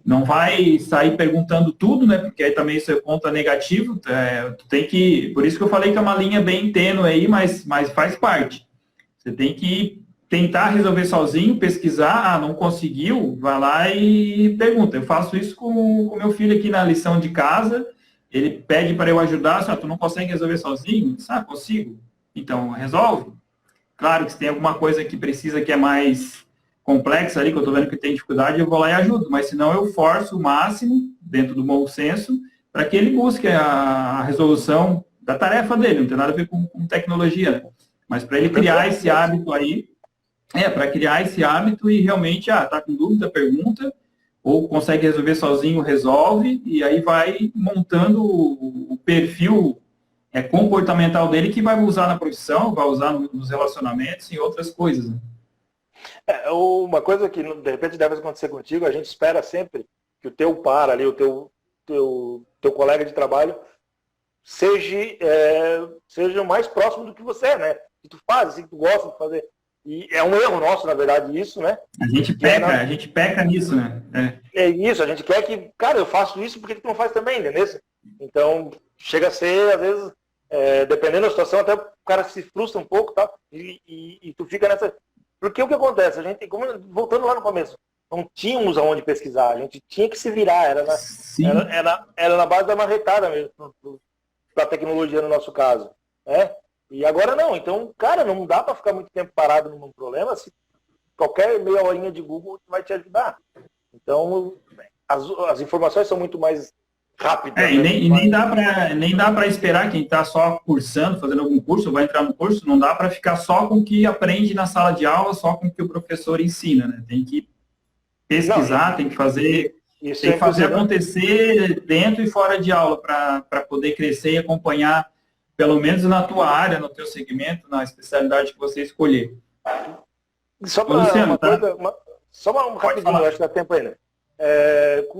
A: Não vai sair perguntando tudo, né? Porque aí também isso é ponto negativo. Tu tem que. Por isso que eu falei que é uma linha bem tênue aí, mas faz parte. Você tem que tentar resolver sozinho, pesquisar, não conseguiu, vai lá e pergunta. Eu faço isso com o meu filho aqui na lição de casa, ele pede para eu ajudar, tu não consegue resolver sozinho? Consigo. Então, resolve. Claro que se tem alguma coisa que precisa que é mais complexa ali, que eu estou vendo que tem dificuldade, eu vou lá e ajudo, mas senão eu forço o máximo, dentro do bom senso, para que ele busque a resolução da tarefa dele, não tem nada a ver com tecnologia, né? Mas para ele criar esse hábito aí, para criar esse hábito e realmente, tá com dúvida, pergunta, ou consegue resolver sozinho, resolve, e aí vai montando o perfil comportamental dele que vai usar na profissão, vai usar nos relacionamentos e outras coisas. Né?
B: Uma coisa que de repente deve acontecer contigo, a gente espera sempre que o teu par ali, o teu colega de trabalho, seja o mais próximo do que você é, né? Que tu faz, assim, que tu gosta de fazer. E é um erro nosso, na verdade, isso, né?
A: A gente peca nisso, né?
B: É isso, a gente quer que, cara, eu faço isso, por que tu não faz também, entendeu? Então, chega a ser, às vezes, dependendo da situação, até o cara se frustra um pouco, tá? E tu fica nessa... Porque o que acontece? A gente, voltando lá no começo, não tínhamos aonde pesquisar, a gente tinha que se virar, era na base da marretada mesmo, para a tecnologia no nosso caso, né? E agora não, então, cara, não dá para ficar muito tempo parado num problema, se qualquer meia horinha de Google vai te ajudar. Então, as informações são muito mais rápidas.
A: E nem dá para esperar quem está só cursando, fazendo algum curso, vai entrar no curso, não dá para ficar só com o que aprende na sala de aula, só com o que o professor ensina, né? Tem que pesquisar, tem que fazer acontecer dentro e fora de aula para poder crescer e acompanhar, pelo menos na tua área, no teu segmento, na especialidade que você escolher.
B: Só para uma coisa, só um rapidinho, eu acho que dá tempo ainda.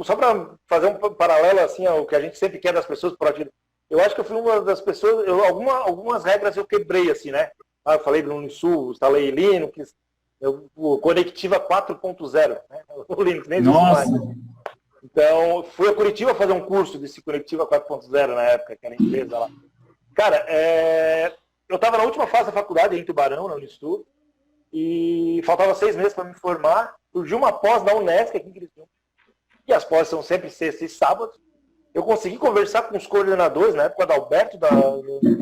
B: Só para fazer um paralelo assim ao que a gente sempre quer das pessoas proativas. Eu acho que eu fui uma das pessoas, algumas regras eu quebrei assim, né? Eu falei do Unisul, instalei Linux, Conectiva 4.0, né? O Linux nem existe mais. Então, fui a Curitiba fazer um curso desse Conectiva 4.0 na época, que era empresa lá. Cara, eu estava na última fase da faculdade em Tubarão, na Unisul, e faltava 6 meses para me formar. Surgiu uma pós na Unesc aqui em Criciúma. E as pós são sempre sexta e sábado. Eu consegui conversar com os coordenadores, na época da Alberto, da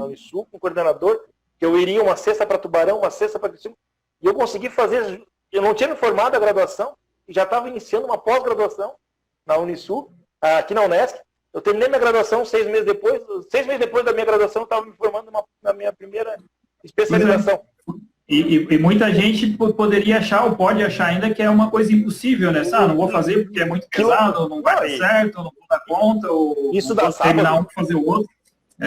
B: Unisul, com o coordenador, que eu iria uma sexta para Tubarão, uma sexta para Criciúma. E eu consegui fazer... Eu não tinha me formado a graduação, e já estava iniciando uma pós-graduação na Unisul, aqui na Unesc. Eu terminei minha graduação 6 meses depois. 6 meses depois da minha graduação, eu estava me formando na minha primeira especialização.
A: E muita gente poderia achar, ou pode achar ainda, que é uma coisa impossível, né? Não vou fazer porque é muito pesado, não vai dar certo, não vou dar conta, ou
B: isso dá
A: terminar um fazer o outro.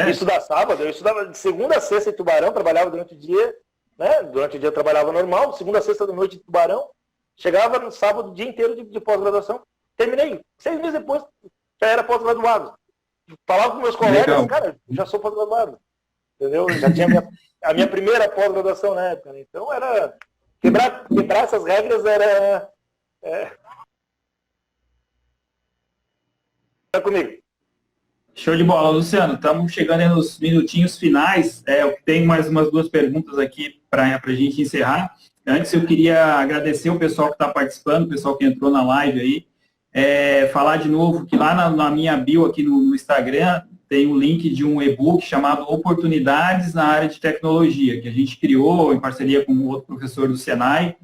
B: Isso dá sábado, eu estudava de segunda a sexta em Tubarão, trabalhava durante o dia, né? Durante o dia eu trabalhava normal, segunda a sexta da noite em Tubarão, chegava no sábado o dia inteiro de pós-graduação, terminei. 6 meses depois, já era pós-graduado. Falava com meus colegas, cara, já sou pós-graduado. Entendeu? Já tinha a minha primeira pós-graduação na época. Né? Então, era quebrar essas regras era... Tá comigo?
A: Show de bola, Luciano. Estamos chegando aí nos minutinhos finais. Eu tenho mais umas duas perguntas aqui para a gente encerrar. Antes, eu queria agradecer o pessoal que está participando, o pessoal que entrou na live aí. Falar de novo que lá na minha bio aqui no Instagram tem um link de um e-book chamado Oportunidades na área de tecnologia, que a gente criou em parceria com outro professor do Senai,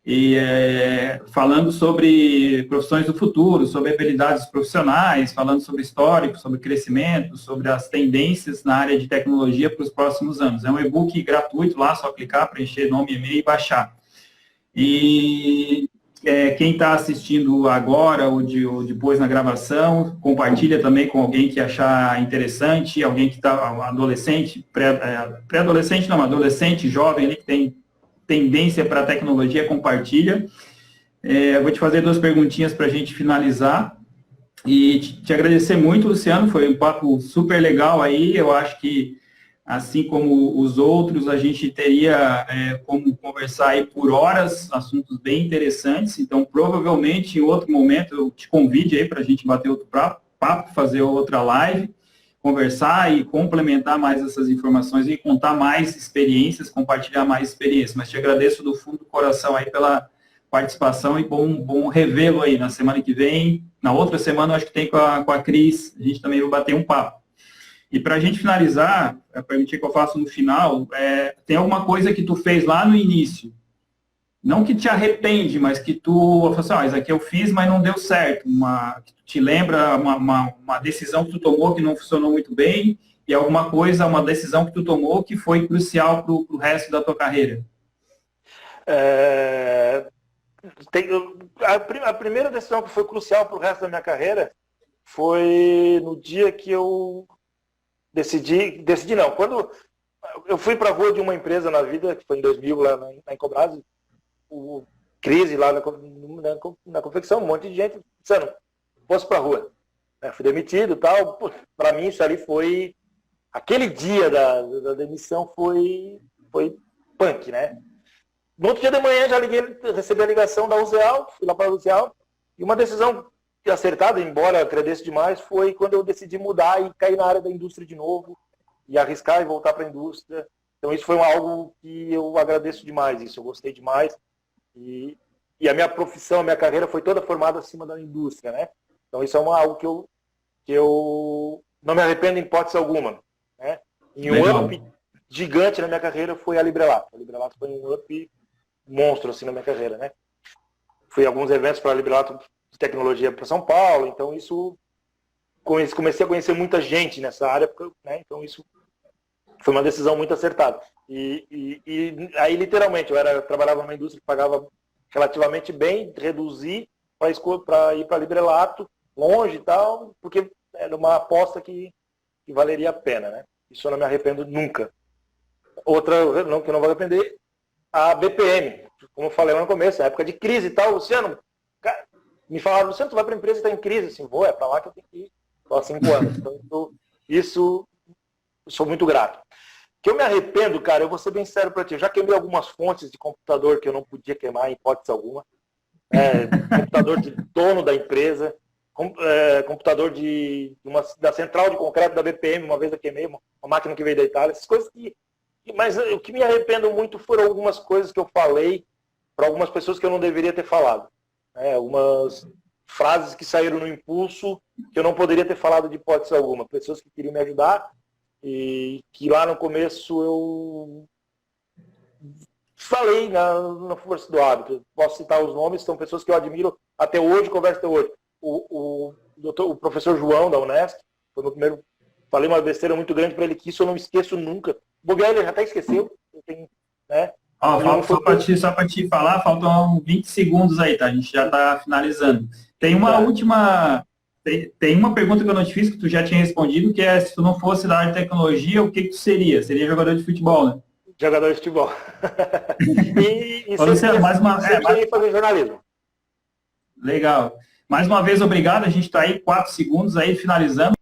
A: e falando sobre profissões do futuro, sobre habilidades profissionais, falando sobre histórico, sobre crescimento, sobre as tendências na área de tecnologia para os próximos anos. É um e-book gratuito lá, só clicar, preencher nome, e-mail e baixar. E quem está assistindo agora ou depois na gravação, compartilha também com alguém que achar interessante, alguém que está adolescente, pré-adolescente não, adolescente, jovem ali que tem tendência para a tecnologia, compartilha. Eu vou te fazer duas perguntinhas para a gente finalizar. E te agradecer muito, Luciano, foi um papo super legal aí. Eu acho que, assim como os outros, a gente teria como conversar aí por horas, assuntos bem interessantes. Então, provavelmente, em outro momento, eu te convide aí para a gente bater outro papo, fazer outra live, conversar e complementar mais essas informações e contar mais experiências, compartilhar mais experiências. Mas te agradeço do fundo do coração aí pela participação e bom revê-lo aí na semana que vem. Na outra semana, eu acho que tem com a Cris, a gente também vai bater um papo. E para a gente finalizar, permitir que eu faça no final, tem alguma coisa que tu fez lá no início, não que te arrepende, mas que tu fala assim, isso aqui eu fiz, mas não deu certo. Que tu te lembra uma decisão que tu tomou que não funcionou muito bem, e alguma coisa, uma decisão que tu tomou que foi crucial para o resto da tua carreira.
B: A primeira decisão que foi crucial para o resto da minha carreira foi no dia que eu decidi não, quando eu fui para a rua de uma empresa na vida, que foi em 2000, lá na Incobras, crise lá na confecção, um monte de gente dizendo, posso para a rua. Fui demitido e tal. Para mim, isso ali foi... Aquele dia da demissão foi punk, né? No outro dia de manhã, já recebi a ligação da Uzeal, fui lá para a Uzeal, e uma decisão acertada, embora agradeço demais, foi quando eu decidi mudar e cair na área da indústria de novo, e arriscar e voltar para a indústria. Então, isso foi algo que eu agradeço demais, isso eu gostei demais. E a minha profissão, a minha carreira foi toda formada acima da indústria, né? Então isso é algo que eu não me arrependo em hipótese alguma, né? E um up gigante na minha carreira foi a Librelato. A Librelato foi um up monstro assim na minha carreira, né? Fui a alguns eventos para a Librelato de tecnologia para São Paulo, então isso comecei a conhecer muita gente nessa área, né? Então isso foi uma decisão muito acertada. E aí, literalmente, eu trabalhava numa indústria que pagava relativamente bem, reduzi para ir para a Librelato, longe e tal, porque era uma aposta que valeria a pena, né? Isso eu não me arrependo nunca. Outra, que eu não vou arrepender, a BPM. Como eu falei lá no começo, na época de crise e tal, Luciano, me falaram, Luciano, tu vai para a empresa e está em crise? Assim, vou, para lá que eu tenho que ir. Estou há 5 anos. Então, isso, eu sou muito grato. Que eu me arrependo, cara, eu vou ser bem sério para ti. Eu já queimei algumas fontes de computador que eu não podia queimar, em hipótese alguma. Computador de dono da empresa, computador da central de concreto da BPM, uma vez eu queimei uma máquina que veio da Itália. Essas coisas mas o que me arrependo muito foram algumas coisas que eu falei para algumas pessoas que eu não deveria ter falado. Algumas frases que saíram no impulso que eu não poderia ter falado de hipótese alguma. Pessoas que queriam me ajudar, e que lá no começo eu falei na força do hábito. Posso citar os nomes, são pessoas que eu admiro até hoje, converso até hoje. O professor João da Unesc, foi meu primeiro, falei uma besteira muito grande para ele, que isso eu não esqueço nunca. Bobear, ele já até esqueceu. Né?
A: Só para te falar, faltam 20 segundos aí, tá? A gente já está finalizando. Tem uma última... Tem uma pergunta que eu não te fiz, que tu já tinha respondido, que é, se tu não fosse da área de tecnologia, o que tu seria? Seria jogador de futebol, né?
B: Jogador de futebol. e
A: Luciano,
B: sempre fazer jornalismo.
A: Legal. Mais uma vez, obrigado. A gente está aí 4 segundos aí, finalizando.